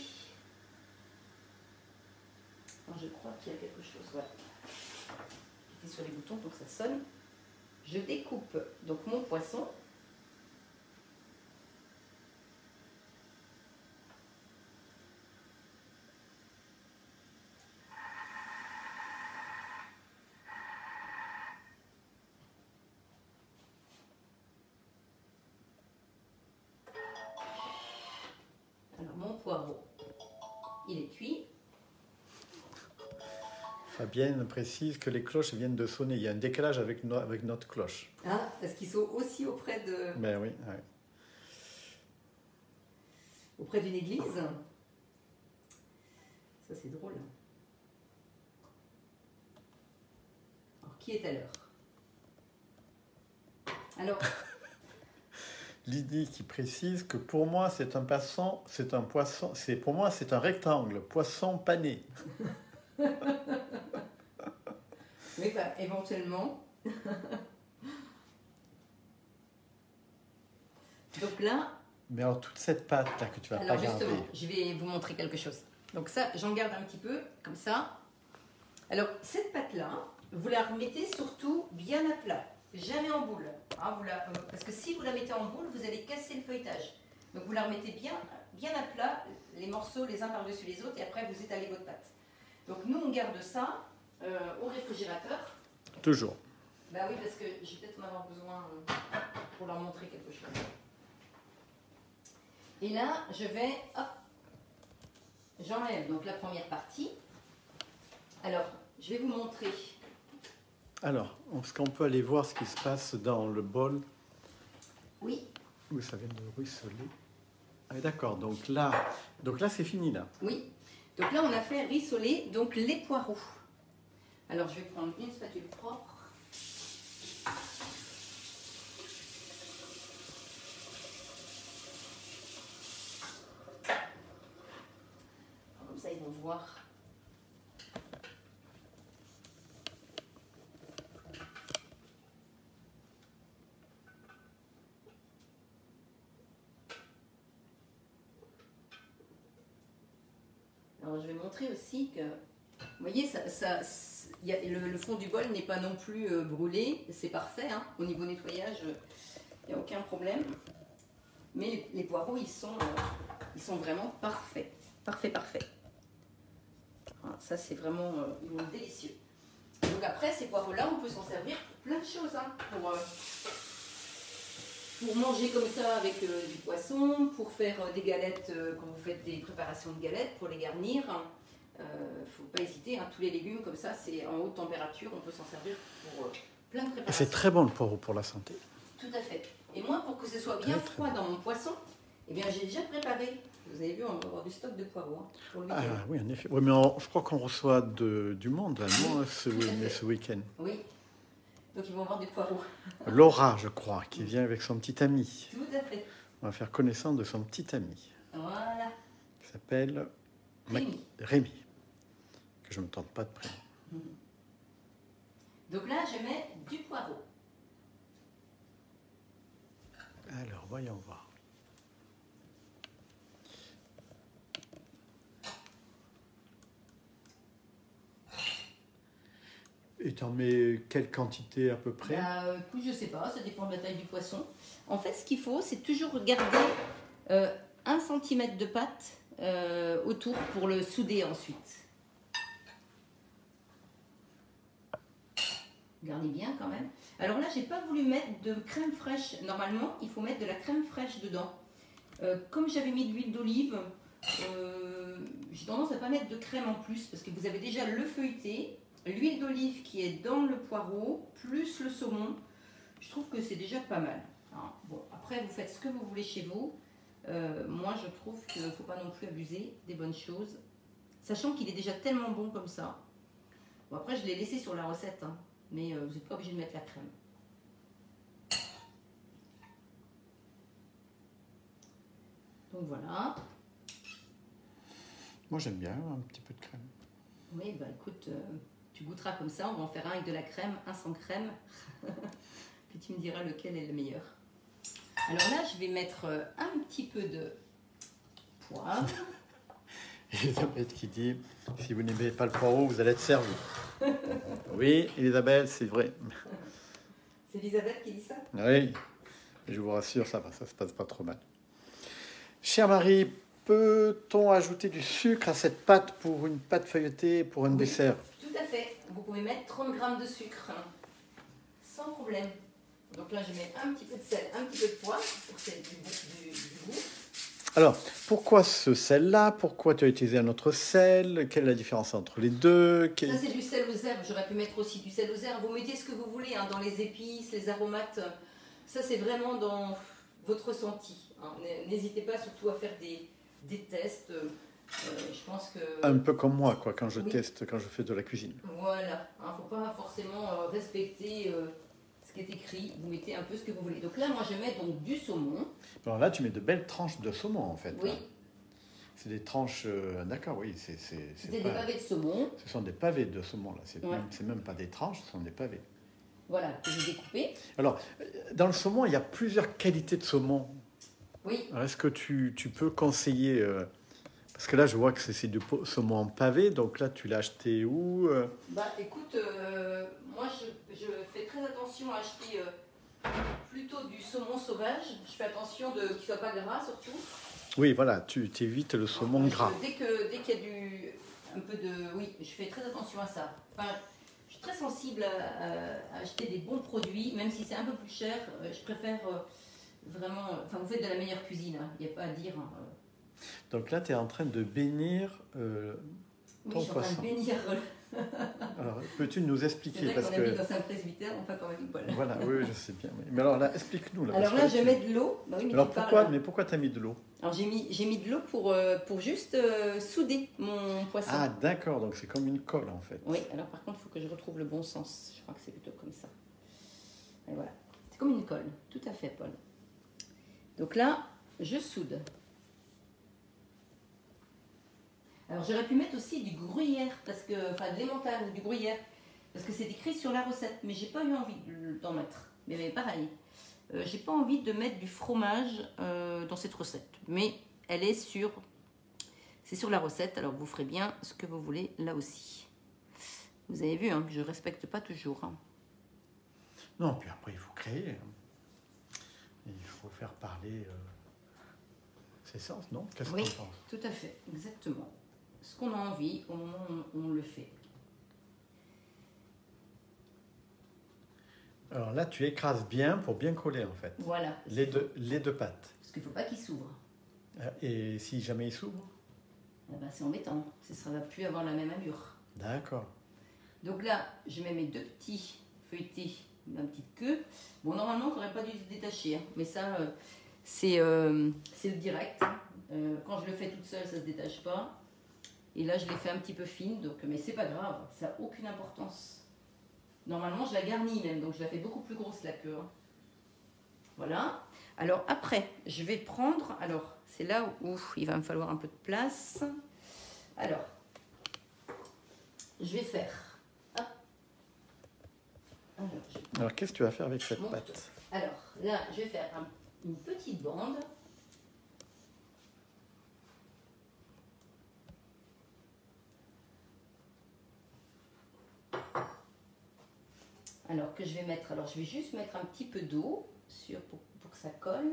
Alors, je crois qu'il y a quelque chose. Voilà. J'étais sur les boutons, donc ça sonne. Je découpe donc mon poisson. Alors, mon poireau, il est cuit. Fabienne précise que les cloches viennent de sonner. Il y a un décalage avec notre cloche. Ah, parce qu'ils sont aussi auprès de... Ben oui, oui. Auprès d'une église. Ça, c'est drôle. Alors, qui est à l'heure? Alors, Lydie qui précise que pour moi, c'est un poisson, pour moi, c'est un rectangle, poisson pané. oui, bah, éventuellement. Donc là... Mais alors, toute cette pâte là que tu vas Alors pas garder. justement, je vais vous montrer quelque chose. Donc ça, j'en garde un petit peu, comme ça. Alors, cette pâte-là, vous la remettez surtout bien à plat, jamais en boule. Hein, parce que si vous la mettez en boule, vous allez casser le feuilletage. Donc vous la remettez bien à plat, les morceaux les uns par-dessus les autres, et après vous étalez votre pâte. Donc nous, on garde ça au réfrigérateur. Toujours. Bah oui, parce que je vais peut-être en avoir besoin pour leur montrer quelque chose. Et là, je vais, hop, j'enlève donc la première partie. Alors, je vais vous montrer. Alors, est-ce qu'on peut aller voir ce qui se passe dans le bol? Oui. Où ça vient de ruisseler. Ah, d'accord, donc là c'est fini là. Oui. Donc là, on a fait rissoler donc les poireaux. Alors, je vais prendre une spatule propre. Comme ça, ils vont voir. Alors, je vais montrer aussi que, vous voyez, le fond du bol n'est pas non plus brûlé, c'est parfait, hein. Au niveau nettoyage, il n'y a aucun problème. Mais les poireaux, ils sont vraiment parfaits. Parfait. Voilà, ça, c'est vraiment ils vont être délicieux. Donc après, ces poireaux-là, on peut s'en servir pour plein de choses, hein, pour manger comme ça avec du poisson, pour faire des galettes, quand vous faites des préparations de galettes, pour les garnir. Il ne faut pas hésiter, hein, tous les légumes comme ça, c'est en haute température, on peut s'en servir pour plein de préparations. C'est très bon le poireau pour la santé. Tout à fait. Et moi, pour que ce soit bien froid dans mon poisson, eh bien, j'ai déjà préparé. Vous avez vu, on va avoir du stock de poireaux, hein, pour le week-end. Ah oui, en effet. Oui, mais je crois qu'on reçoit du monde là, non, ce week-end. Oui. Donc ils vont avoir des poireaux. Laura, je crois, qui vient avec son petit ami. Tout à fait. On va faire connaissance de son petit ami. Voilà. Qui s'appelle Rémi. Que je ne me tente pas de prénom. Donc là, je mets du poireau. Alors, voyons voir. Et tu en mets quelle quantité à peu près? Bah, écoute, je sais pas, ça dépend de la taille du poisson. En fait, ce qu'il faut, c'est toujours garder 1 cm de pâte autour pour le souder ensuite. Gardez bien quand même. Alors là, j'ai pas voulu mettre de crème fraîche. Normalement, il faut mettre de la crème fraîche dedans. Comme j'avais mis de l'huile d'olive, j'ai tendance à pas mettre de crème en plus parce que vous avez déjà le feuilleté, l'huile d'olive qui est dans le poireau, plus le saumon. Je trouve que c'est déjà pas mal. Hein. Bon, après, vous faites ce que vous voulez chez vous. Moi, je trouve qu'il ne faut pas non plus abuser des bonnes choses. Sachant qu'il est déjà tellement bon comme ça. Bon, après, je l'ai laissé sur la recette, hein, mais vous n'êtes pas obligé de mettre la crème. Donc voilà. Moi, j'aime bien un petit peu de crème. Oui, bah écoute, tu goûteras comme ça. On va en faire un avec de la crème, un sans crème. Puis tu me diras lequel est le meilleur. Alors là, je vais mettre un petit peu de poivre. Elisabeth qui dit, si vous n'aimez pas le poireau, vous allez être servi. Oui, Elisabeth, c'est vrai. C'est Elisabeth qui dit ça? Oui, je vous rassure, ça va, ça se passe pas trop mal. Chère Marie, peut-on ajouter du sucre à cette pâte pour une pâte feuilletée, pour un dessert? Tout à fait. Vous pouvez mettre 30 g de sucre, sans problème. Donc là, je mets un petit peu de sel, un petit peu de poivre pour que c'est du goût. Alors, pourquoi ce sel-là? Pourquoi tu as utilisé un autre sel? Quelle est la différence entre les deux? Ça, c'est du sel aux herbes. J'aurais pu mettre aussi du sel aux herbes. Vous mettez ce que vous voulez, hein, dans les épices, les aromates. Ça, c'est vraiment dans votre ressenti. Hein. N'hésitez pas surtout à faire des tests. Je pense que... Un peu comme moi, quoi, quand je teste, quand je fais de la cuisine. Voilà. Il ne faut pas forcément respecter ce qui est écrit. Vous mettez un peu ce que vous voulez. Donc là, moi, je mets donc du saumon. Alors là, tu mets de belles tranches de saumon, en fait. Oui. Là. C'est des tranches... D'accord, oui. C'est des pavés de saumon. Ce sont des pavés de saumon, là. C'est même pas des tranches, ce sont des pavés. Voilà, que j'ai découpé. Alors, dans le saumon, il y a plusieurs qualités de saumon. Oui. Est-ce que tu peux conseiller... parce que là, je vois que c'est du saumon en pavé, donc là, tu l'as acheté où? Bah, écoute, moi, je fais très attention à acheter plutôt du saumon sauvage. Je fais attention qu'il ne soit pas gras, surtout. Oui, voilà, tu évites le saumon gras. Dès qu'il y a un peu de... Oui, je fais très attention à ça. Enfin, je suis très sensible à acheter des bons produits, même si c'est un peu plus cher. Je préfère vraiment... Enfin, vous faites de la meilleure cuisine, hein, il n'y a pas à dire. Hein. Donc là, tu es en train de bénir ton poisson. Oui, je suis en train de bénir. Alors, peux-tu nous expliquer? C'est vrai qu'on habite dans un presbytère, on fait quand même voilà. Voilà, oui, je sais bien. Mais alors là, explique-nous. Là, alors là, je mets de l'eau. Bah oui, mais alors pourquoi tu as mis de l'eau? Alors j'ai mis de l'eau pour juste souder mon poisson. Ah, d'accord, donc c'est comme une colle en fait. Oui, alors par contre, il faut que je retrouve le bon sens. Je crois que c'est plutôt comme ça. Et voilà, c'est comme une colle, tout à fait, Paul. Donc là, je soude. Alors j'aurais pu mettre aussi du gruyère, enfin de l'emmental ou du gruyère, parce que c'est écrit sur la recette, mais j'ai pas eu envie d'en mettre. Mais pareil, j'ai pas envie de mettre du fromage dans cette recette, mais c'est sur la recette, alors vous ferez bien ce que vous voulez là aussi. Vous avez vu, hein, je respecte pas toujours. Hein. Non, puis après il faut créer. Il faut faire parler ses sens, non? Qu'est-ce oui, qu'on pense? tout à fait, exactement. Ce qu'on a envie, au moment où on le fait. Alors là, tu écrases bien pour bien coller en fait. Voilà. Les deux pâtes. Parce qu'il ne faut pas qu'il s'ouvre. Et si jamais il s'ouvre? Eh ben, c'est embêtant. Ça ne va plus avoir la même allure. D'accord. Donc là, je mets mes 2 petits feuilletés, ma petite queue. Bon, normalement, on n'aurait pas dû se détacher. Hein, mais ça, c'est le direct. Quand je le fais toute seule, ça ne se détache pas. Et là, je l'ai fait un petit peu fine, donc, mais c'est pas grave, ça n'a aucune importance. Normalement, je la garnis même, donc je la fais beaucoup plus grosse la queue. Hein. Voilà. Alors après, je vais prendre, alors c'est là où il va me falloir un peu de place. Alors, je vais faire. Hop. Alors qu'est-ce que tu vas faire avec cette pâte? Alors là, je vais faire une petite bande. Alors que je vais mettre, alors je vais juste mettre un petit peu d'eau pour que ça colle.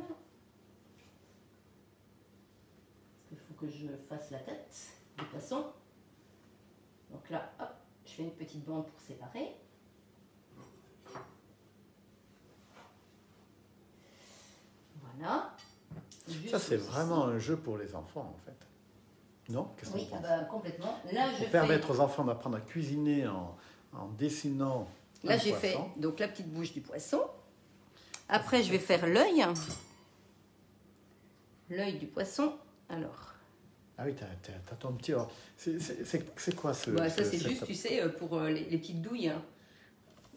Il faut que je fasse la tête du poisson. Donc là, hop, je fais une petite bande pour séparer. Voilà. Juste Ça, c'est ici. vraiment un jeu pour les enfants, en fait. Non? Qu'est-ce qu'on Oui, pense? complètement. Là, je Pour fais... permettre aux enfants d'apprendre à cuisiner en dessinant Là, un j'ai fait poisson. donc la petite bouche du poisson. Après, je vais faire l'œil. L'œil du poisson. Alors, Ah oui, t'as ton petit... oh, c'est quoi ce... bah, ça, c'est cette- juste, tu sais, pour les petites douilles.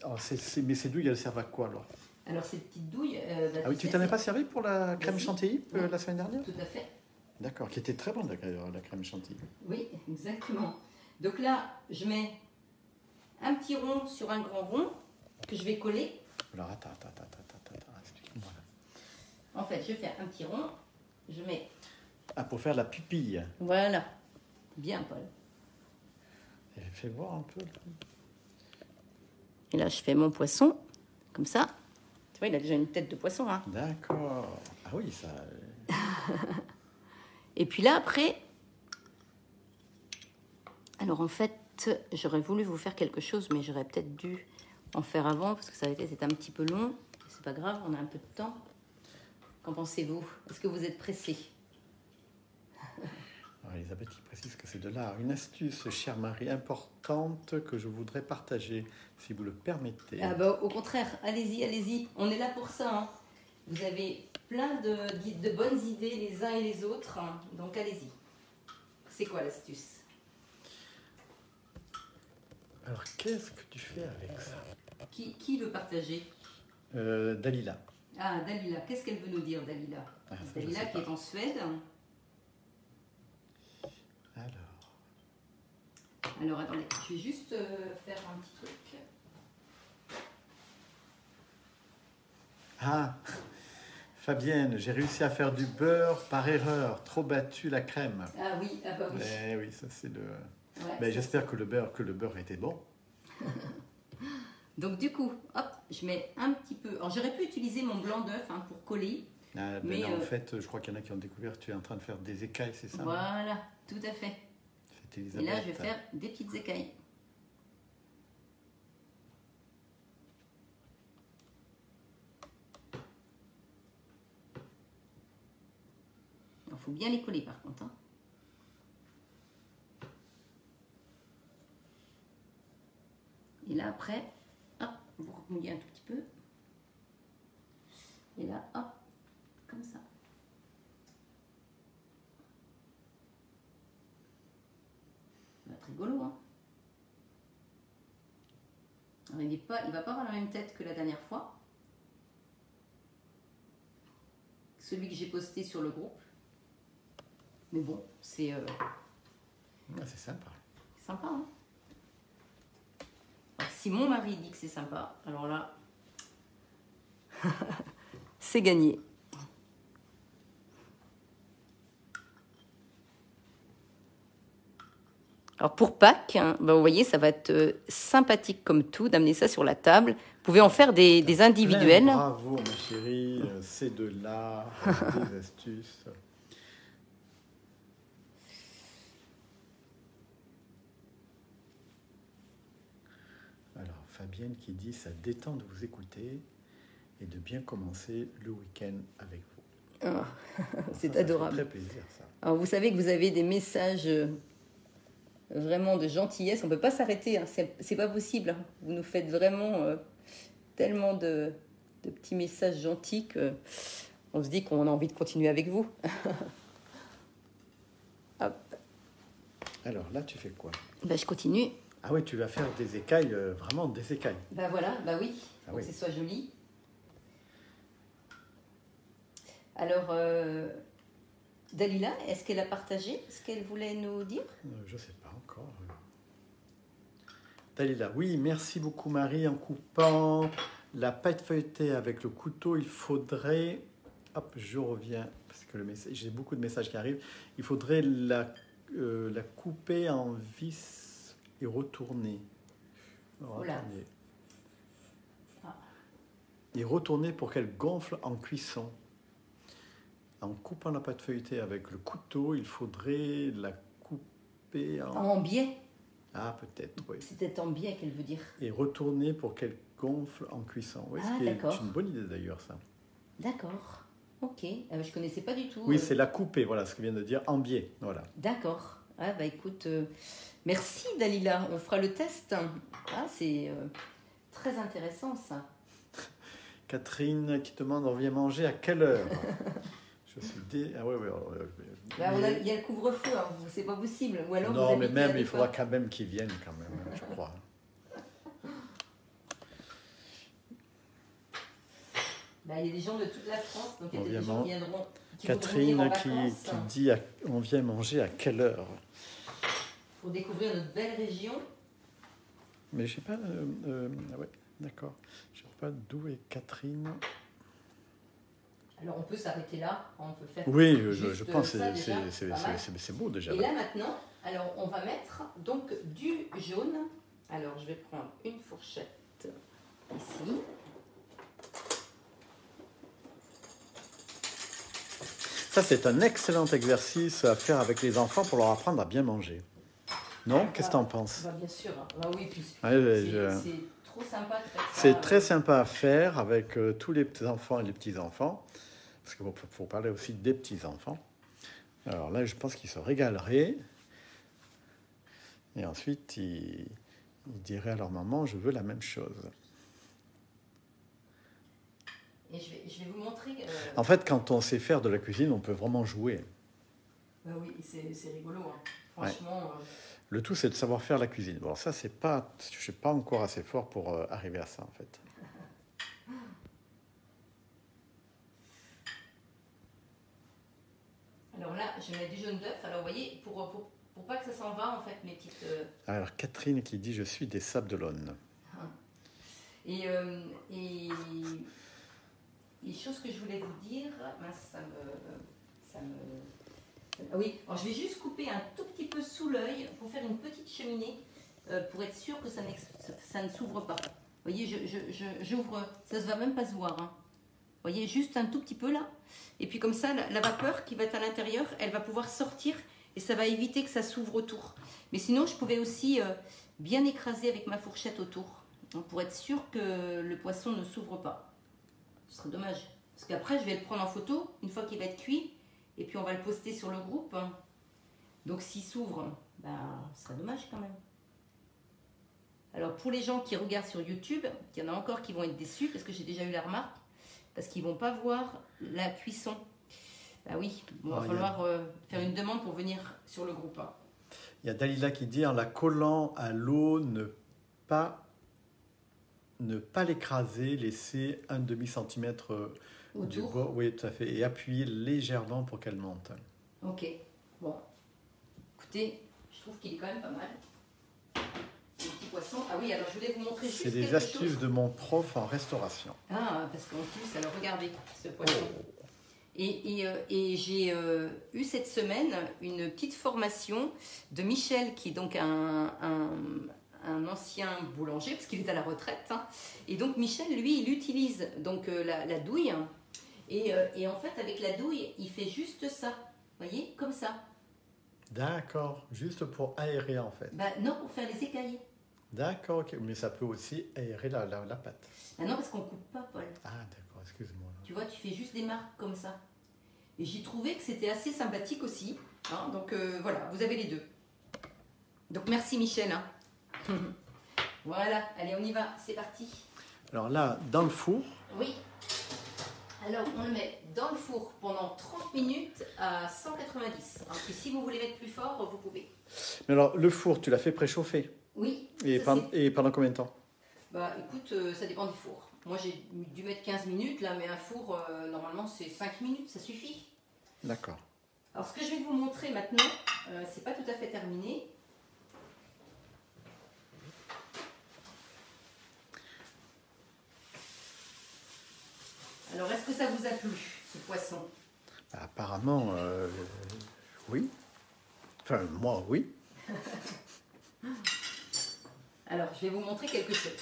Oh, mais ces douilles, elles servent à quoi, alors? Alors, ces petites douilles... bah, Ah oui, tu sais, t'en as c'est- pas servi pour la crème si. chantilly Non. la semaine dernière? Tout à fait. D'accord, qui était très bonne, la crème chantilly. Oui, exactement. Donc là, je mets un petit rond sur un grand rond que je vais coller. Alors, attends, explique-moi. Là. En fait, je fais un petit rond. Je mets... Ah, pour faire la pupille. Voilà. Bien, Paul. Fais voir un peu. Là. Et là, je fais mon poisson, comme ça. Tu vois, il a déjà une tête de poisson, hein. D'accord. Ah oui, ça... Et puis là, après... Alors, en fait, j'aurais voulu vous faire quelque chose, mais j'aurais peut-être dû en faire avant, parce que c'était un petit peu long. C'est pas grave, on a un peu de temps. Qu'en pensez-vous? Est-ce que vous êtes pressé? Alors, Elisabeth qui précise que c'est de l'art. Une astuce, chère Marie, importante que je voudrais partager, si vous le permettez. Ah bah, au contraire, allez-y, allez-y. On est là pour ça, hein. Vous avez plein de bonnes idées les uns et les autres, hein. Donc allez-y. C'est quoi l'astuce? Alors, qu'est-ce que tu fais avec ça? Qui veut partager? Dalila. Ah, Dalila. Qu'est-ce qu'elle veut nous dire, Dalila? Ah, ça, je Dalila sais qui pas. est en Suède. Alors, attendez, je vais juste faire un petit truc. Ah, Fabienne, j'ai réussi à faire du beurre par erreur. Trop battu la crème. Ah oui, ah bah oui. Eh oui, ça c'est le... Ouais, Mais j'espère que le beurre était bon. Donc du coup, hop, je mets un petit peu... Alors j'aurais pu utiliser mon blanc d'œuf, hein, pour coller. Ah, ben Mais, là, en fait, je crois qu'il y en a qui ont découvert que tu es en train de faire des écailles, c'est ça? Voilà, tout à fait. C'est Et Elisabeth. là, je vais faire des petites écailles. Il faut bien les coller par contre, hein. Et là, après, hop, vous remouillez un tout petit peu. Et là, hop, comme ça. Ça va être rigolo, hein. Alors, il va pas avoir la même tête que la dernière fois. Celui que j'ai posté sur le groupe. Mais bon, c'est Ah, c'est sympa. sympa, hein. Alors, si mon mari dit que c'est sympa, alors là, c'est gagné. Alors pour Pâques, hein, ben vous voyez, ça va être sympathique comme tout, d'amener ça sur la table. Vous pouvez en faire des individuels. Plein, bravo, ma chérie. C'est de l'art, des astuces. Alors, Fabienne qui dit, ça détend de vous écouter et de bien commencer le week-end avec vous. Ah, c'est Ça adorable. fait très plaisir, ça. Alors vous savez que vous avez des messages vraiment de gentillesse. On ne peut pas s'arrêter, hein. C'est pas possible, hein. Vous nous faites vraiment tellement de petits messages gentils qu'on se dit qu'on a envie de continuer avec vous. Hop. Alors, là, tu fais quoi? Ben, je continue. Ah oui, tu vas faire des écailles, vraiment des écailles. Ben voilà, bah oui, Ah pour oui. que ce soit joli. Alors, Dalila, est-ce qu'elle a partagé ce qu'elle voulait nous dire? Je ne sais pas encore. Dalila, oui, merci beaucoup Marie. En coupant la pâte feuilletée avec le couteau, il faudrait... Hop, je reviens, parce que j'ai beaucoup de messages qui arrivent. Il faudrait la couper en vis et retourner. Alors, Oula. attendez. et retourner pour qu'elle gonfle en cuisson. En coupant la pâte feuilletée avec le couteau, il faudrait la couper En biais. Ah, peut-être, oui. C'est peut-être en biais qu'elle veut dire. Et retourner pour qu'elle gonfle en cuisson. Oui, Ah, c'est d'accord. une bonne idée d'ailleurs, ça. D'accord. Ok. Je ne connaissais pas du tout. Oui, c'est la couper, voilà ce que vient de dire, en biais. Voilà. D'accord. Ah, bah écoute, merci Dalila. On fera le test. Ah, c'est très intéressant ça. Catherine qui demande on vient manger à quelle heure? Je suis Ah oui, oui. Bah, il y a le couvre-feu, hein. C'est pas possible. Ou alors Non, vous mais habitez même, à des il faudra fois. quand même qu'ils viennent, quand même, je crois. Bah, il y a des gens de toute la France, donc il y a peut-être des Évidemment. gens qui viendront. Qui Catherine voudront qui venir en vacances, dit on vient manger à quelle heure? pour découvrir notre belle région. Mais je sais pas. Ah ouais, d'accord. Je sais pas d'où est Catherine. Alors on peut s'arrêter là, on peut faire. Oui, juste je pense ça, que déjà, c'est pas mal. c'est beau déjà. Et là maintenant, alors on va mettre donc du jaune. Alors je vais prendre une fourchette ici. Ça, c'est un excellent exercice à faire avec les enfants pour leur apprendre à bien manger. Non? Qu'est-ce que tu en penses? Bah, bien sûr. Bah, oui, puis Ouais, c'est trop sympa de faire ça. C'est très sympa à faire avec tous les petits-enfants et les petits-enfants. Parce qu'il faut parler aussi des petits-enfants. Alors là, je pense qu'ils se régaleraient. Et ensuite, ils diraient à leur maman, je veux la même chose. Et je vais vous montrer. En fait, quand on sait faire de la cuisine, on peut vraiment jouer. Bah oui, c'est rigolo. Hein. Franchement. Ouais. Le tout, c'est de savoir faire la cuisine. Bon, ça, je ne suis pas encore assez fort pour arriver à ça, en fait. Alors là, je mets du jaune d'œuf. Alors, vous voyez, pour pas que ça s'en va, en fait, mes petites... Alors, Catherine qui dit, je suis des Sables d'Olonne. Et chose que je voulais vous dire, mince, ah oui, alors je vais juste couper un tout petit peu sous l'œil pour faire une petite cheminée pour être sûr que ça ne s'ouvre pas. Vous voyez, j'ouvre, ça ne va même pas se voir. Hein. Vous voyez, juste un tout petit peu là. Et puis comme ça, la vapeur qui va être à l'intérieur, elle va pouvoir sortir et ça va éviter que ça s'ouvre autour. Mais sinon, je pouvais aussi bien écraser avec ma fourchette autour pour être sûr que le poisson ne s'ouvre pas. Ce serait dommage. Parce qu'après, je vais le prendre en photo une fois qu'il va être cuit. Et puis, on va le poster sur le groupe. Donc, s'il s'ouvre, ben, ce serait dommage quand même. Alors, pour les gens qui regardent sur YouTube, il y en a encore qui vont être déçus parce que j'ai déjà eu la remarque. Parce qu'ils ne vont pas voir la cuisson. Ben oui, il va falloir faire une demande pour venir sur le groupe. Il y a Dalila qui dit, en la collant à l'eau, ne pas l'écraser, laisser un demi-centimètre du bord. Oui, tout à fait. Et appuyer légèrement pour qu'elle monte. Ok. Bon. Écoutez, je trouve qu'il est quand même pas mal. Le petit poisson. Ah oui, alors je voulais vous montrer juste C'est des astuces de mon prof en restauration. Ah, parce qu'en plus, alors regardez ce poisson. Et j'ai eu cette semaine une petite formation de Michel, qui est donc un ancien boulanger, parce qu'il est à la retraite. Hein. Et donc Michel, lui, il utilise donc la douille. Et en fait, avec la douille, il fait juste ça. Vous voyez, comme ça. D'accord, juste pour aérer en fait. Bah, non, pour faire les écailles. D'accord, ok. Mais ça peut aussi aérer la pâte. Ah non, parce qu'on coupe pas, Paul. Ah d'accord, excuse-moi. Tu vois, tu fais juste des marques comme ça. Et j'ai trouvé que c'était assez sympathique aussi. Hein, donc voilà, vous avez les deux. Donc merci Michel. Hein. Voilà, allez, on y va, c'est parti. Alors là, dans le four. Oui. Alors, on le met dans le four pendant 30 minutes à 190. Alors que si vous voulez mettre plus fort, vous pouvez. Mais alors, le four, tu l'as fait préchauffer? Oui. Et pendant combien de temps? Bah, écoute, ça dépend du four. Moi, j'ai dû mettre 15 minutes, là, mais un four, normalement, c'est 5 minutes, ça suffit. D'accord. Alors, ce que je vais vous montrer maintenant, c'est pas tout à fait terminé. Alors, est-ce que ça vous a plu, ce poisson? Apparemment, oui. Enfin, moi, oui. Alors, je vais vous montrer quelque chose.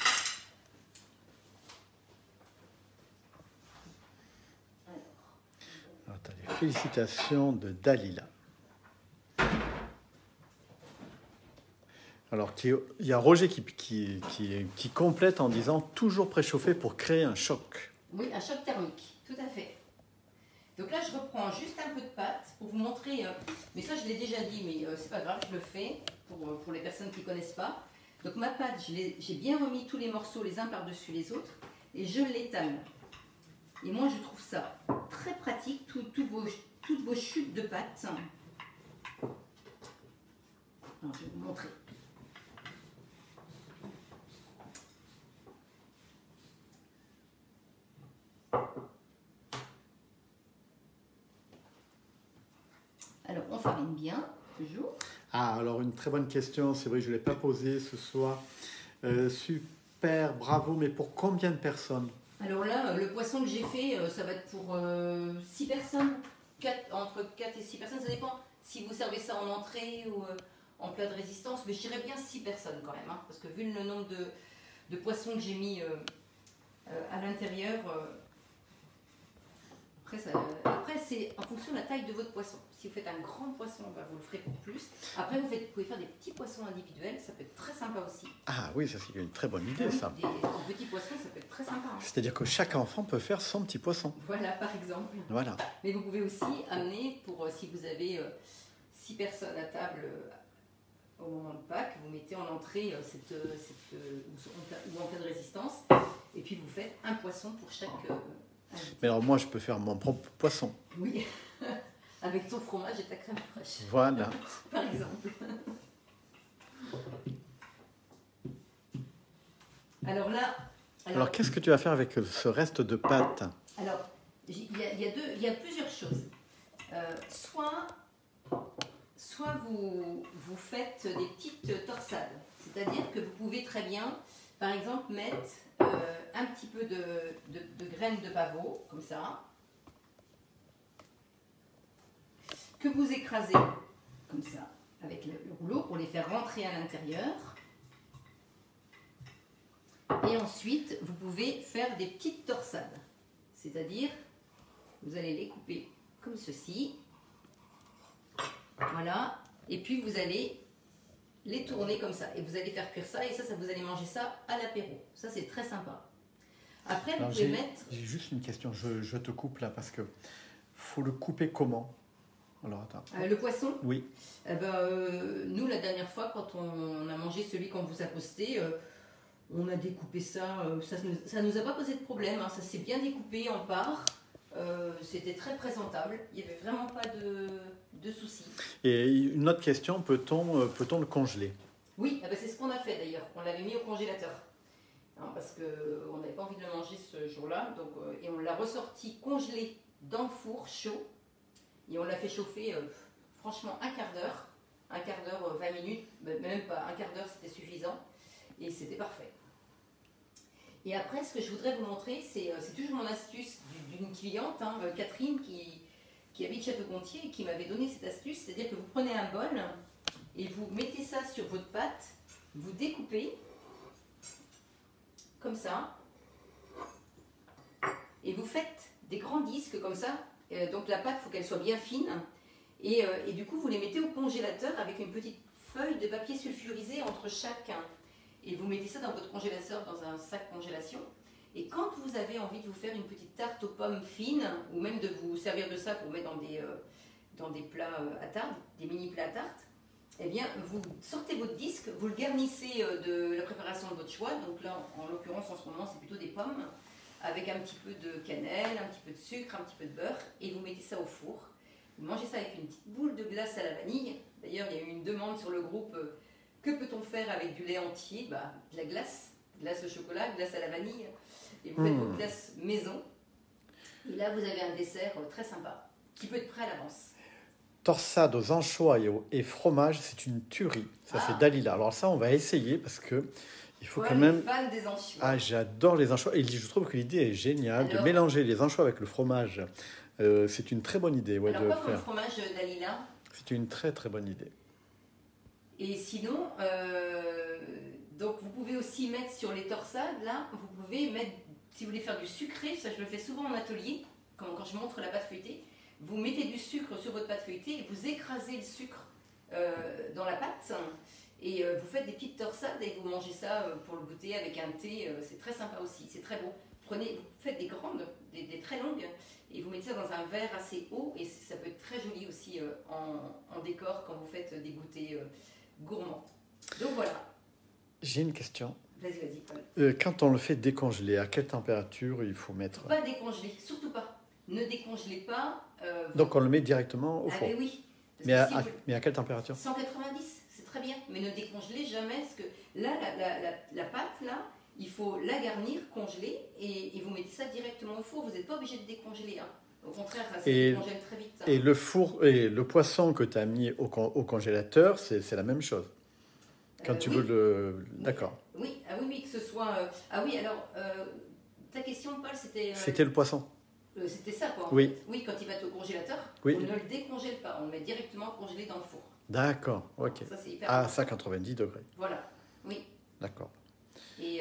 félicitations de Dalila. Alors, il y a Roger qui complète en disant « toujours préchauffé pour créer un choc ». Oui, un choc thermique, tout à fait. Donc là, je reprends juste un peu de pâte pour vous montrer, mais ça je l'ai déjà dit, mais c'est pas grave, je le fais pour les personnes qui ne connaissent pas. Donc ma pâte, j'ai bien remis tous les morceaux les uns par-dessus les autres et je l'étale. Et moi je trouve ça très pratique, toutes vos chutes de pâte. Alors, je vais vous montrer. Alors, on farine bien, toujours. Ah, alors une très bonne question, c'est vrai, je ne l'ai pas posée ce soir. Super, bravo, mais pour combien de personnes? Alors là, le poisson que j'ai fait, ça va être pour 6 personnes, entre 4 et 6 personnes, ça dépend si vous servez ça en entrée ou en plat de résistance, mais je dirais bien 6 personnes quand même, hein, parce que vu le nombre de poissons que j'ai mis à l'intérieur, après c'est en fonction de la taille de votre poisson. Si vous faites un grand poisson, bah, vous le ferez pour plus. Après, vous pouvez faire des petits poissons individuels, ça peut être très sympa aussi. Ah oui, ça c'est une très bonne idée, ça. Des petits poissons, ça peut être très sympa. Hein. C'est-à-dire que chaque enfant peut faire son petit poisson. Voilà, par exemple. Voilà. Mais vous pouvez aussi amener, si vous avez 6 personnes à table au moment de Pâques, vous mettez en entrée ou en cas de résistance, et puis vous faites un poisson pour chaque invité. Mais alors moi, je peux faire mon propre poisson. Oui, avec ton fromage et ta crème fraîche. Voilà. Par exemple. Alors là... Alors qu'est-ce que tu vas faire avec ce reste de pâte? Alors, il y a plusieurs choses. Soit vous faites des petites torsades, c'est-à-dire que vous pouvez très bien, par exemple, mettre un petit peu de graines de pavot, comme ça, que vous écrasez, comme ça, avec le rouleau, pour les faire rentrer à l'intérieur. Et ensuite, vous pouvez faire des petites torsades, c'est-à-dire, vous allez les couper comme ceci. Voilà, et puis vous allez les tourner comme ça, et vous allez faire cuire ça, et ça vous allez manger ça à l'apéro. Ça, c'est très sympa. Après, vous pouvez mettre... J'ai juste une question, je te coupe là, parce que faut le couper comment? Alors, attends. Le poisson? Oui. Nous, la dernière fois, quand on a mangé celui qu'on vous a posté, on a découpé ça, ça nous a pas posé de problème, hein, ça s'est bien découpé en parts. C'était très présentable, il n'y avait vraiment pas de soucis. Et une autre question, peut-on le congeler? Oui, c'est ce qu'on a fait d'ailleurs, on l'avait mis au congélateur. Hein, parce qu'on n'avait pas envie de le manger ce jour-là, et on l'a ressorti congelé dans le four chaud, et on l'a fait chauffer franchement un quart d'heure, 20 minutes, même pas, un quart d'heure c'était suffisant, et c'était parfait. Et après, ce que je voudrais vous montrer, c'est toujours mon astuce d'une cliente, hein, Catherine, qui habite Château-Gontier, et qui m'avait donné cette astuce, c'est-à-dire que vous prenez un bol, et vous mettez ça sur votre pâte, vous découpez, comme ça, et vous faites des grands disques comme ça, donc la pâte, il faut qu'elle soit bien fine, et du coup, vous les mettez au congélateur avec une petite feuille de papier sulfurisé entre chaque... Et vous mettez ça dans votre congélateur, dans un sac congélation. Et quand vous avez envie de vous faire une petite tarte aux pommes fines, ou même de vous servir de ça pour mettre dans des plats à tarte, des mini plats à tarte, eh bien, vous sortez votre disque, vous le garnissez de la préparation de votre choix. Donc là, en l'occurrence, en ce moment, c'est plutôt des pommes, avec un petit peu de cannelle, un petit peu de sucre, un petit peu de beurre, et vous mettez ça au four. Vous mangez ça avec une petite boule de glace à la vanille. D'ailleurs, il y a eu une demande sur le groupe... Que peut-on faire avec du lait entier? De la glace au chocolat, glace à la vanille. Et vous faites votre glace maison. Et là, vous avez un dessert très sympa, qui peut être prêt à l'avance. Torsade aux anchois et fromage, c'est une tuerie. Ça, c'est Dalila. Alors ça, on va essayer parce que il faut quand même... Fan des anchois. Ah, j'adore les anchois. Et je trouve que l'idée est géniale de mélanger les anchois avec le fromage. C'est une très bonne idée. Ouais, alors, comme le fromage Dalila? C'est une très très bonne idée. Et sinon, donc vous pouvez aussi mettre sur les torsades, là, vous pouvez mettre, si vous voulez faire du sucré, ça je le fais souvent en atelier, quand je montre la pâte feuilletée, vous mettez du sucre sur votre pâte feuilletée et vous écrasez le sucre dans la pâte. Et vous faites des petites torsades et vous mangez ça pour le goûter avec un thé. C'est très sympa aussi, c'est très beau. Vous faites des grandes, des très longues, et vous mettez ça dans un verre assez haut. Et ça peut être très joli aussi en décor quand vous faites des goûters gourmands. Donc voilà. J'ai une question. Vas-y, Paul. Quand on le fait décongeler, à quelle température il faut mettre? Pas décongeler, surtout pas. Ne décongelez pas. Donc on le met directement au four. Ah oui. Mais à quelle température? 190, c'est très bien. Mais ne décongelez jamais, parce que là, la pâte, là, il faut la garnir, congeler, et vous mettez ça directement au four. Vous n'êtes pas obligé de décongeler. Hein. Au contraire, ça décongèle très vite. Hein. Et le four et le poisson que tu as mis au congélateur, c'est la même chose. Quand tu veux le... D'accord. Oui, oui, que ce soit... Ah oui, alors, ta question, Paul, c'était... C'était le poisson. C'était ça, quoi. Oui. Oui, quand il va être au congélateur, oui. On ne le décongèle pas, on le met directement congelé dans le four. D'accord, ok. Ça, c'est hyper à important. 190 degrés. Voilà, oui. D'accord. Et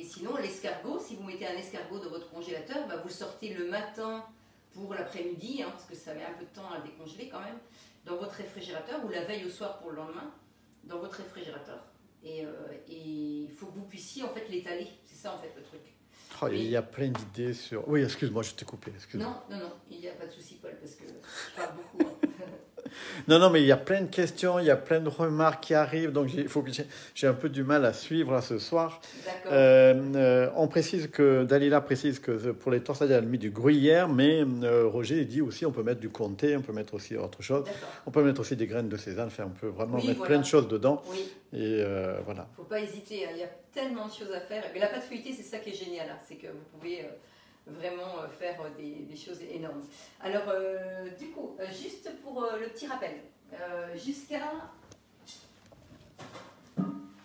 sinon, l'escargot, si vous mettez un escargot dans votre congélateur, bah, vous le sortez le matin pour l'après-midi, hein, parce que ça met un peu de temps à décongeler quand même, dans votre réfrigérateur, ou la veille au soir pour le lendemain, dans votre réfrigérateur. Et il faut que vous puissiez en fait l'étaler, c'est ça en fait le truc. Oh, il y a plein d'idées sur... Oui, excuse-moi, je t'ai coupé. Non, il n'y a pas de souci, Paul, parce que je parle beaucoup. Hein. Non, mais il y a plein de questions, il y a plein de remarques qui arrivent, donc j'ai un peu du mal à suivre là, ce soir. On précise que, Dalila précise que pour les torsades, elle a mis du gruyère, mais Roger dit aussi on peut mettre du comté, on peut mettre aussi autre chose. On peut mettre aussi des graines de sésame, enfin, on peut vraiment mettre plein de choses dedans. Oui. Et voilà. Il ne faut pas hésiter, hein. Il y a tellement de choses à faire. Mais la pâte feuilletée, c'est ça qui est génial, hein. C'est que vous pouvez... vraiment faire des choses énormes. Alors, du coup, juste pour le petit rappel, jusqu'à...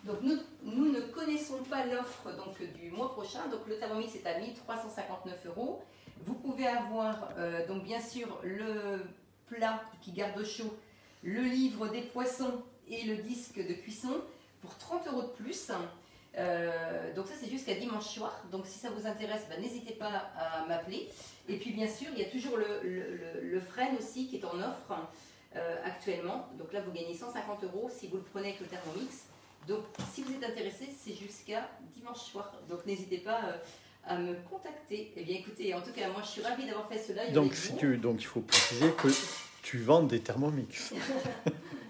Donc, nous ne connaissons pas l'offre du mois prochain. Donc, le Thermomix est à 1359 €. Vous pouvez avoir, donc bien sûr, le plat qui garde chaud, le livre des poissons et le disque de cuisson pour 30 € de plus. Donc ça c'est jusqu'à dimanche soir, donc si ça vous intéresse, n'hésitez pas à m'appeler. Et puis bien sûr il y a toujours le frêne aussi qui est en offre actuellement, donc là vous gagnez 150 € si vous le prenez avec le Thermomix. Donc si vous êtes intéressé, c'est jusqu'à dimanche soir, donc n'hésitez pas à me contacter. Eh bien écoutez, en tout cas moi je suis ravie d'avoir fait cela. Donc il faut préciser que tu vends des Thermomix.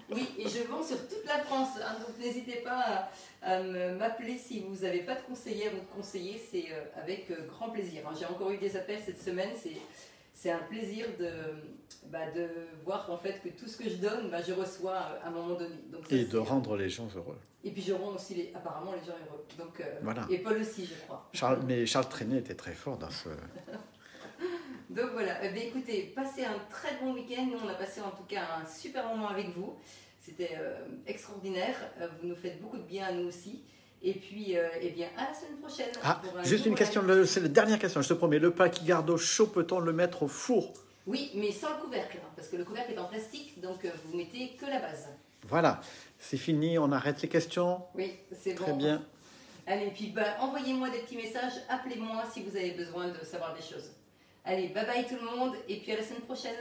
Oui, et je vends sur toute la France, hein, donc n'hésitez pas à m'appeler si vous n'avez pas de conseiller à vous conseiller, c'est avec grand plaisir. Hein. J'ai encore eu des appels cette semaine, c'est un plaisir de voir en fait que tout ce que je donne, je reçois à un moment donné. Donc, ça, et de rendre les gens heureux. Et puis je rends aussi apparemment les gens heureux. Donc, voilà. Et Paul aussi, je crois. Charles Trenet était très fort dans ce... Donc voilà, écoutez, passez un très bon week-end. Nous, on a passé en tout cas un super moment avec vous. C'était extraordinaire. Vous nous faites beaucoup de bien à nous aussi. Et puis, eh bien, à la semaine prochaine. Ah, juste une question, c'est la dernière question, je te promets. Le plat qui garde au chaud, peut-on le mettre au four? Oui, mais sans le couvercle, hein, parce que le couvercle est en plastique, donc vous mettez que la base. Voilà, c'est fini, on arrête les questions. Oui, c'est bon. Très bien. Allez, puis envoyez-moi des petits messages, appelez-moi si vous avez besoin de savoir des choses. Allez, bye bye tout le monde, et puis à la semaine prochaine.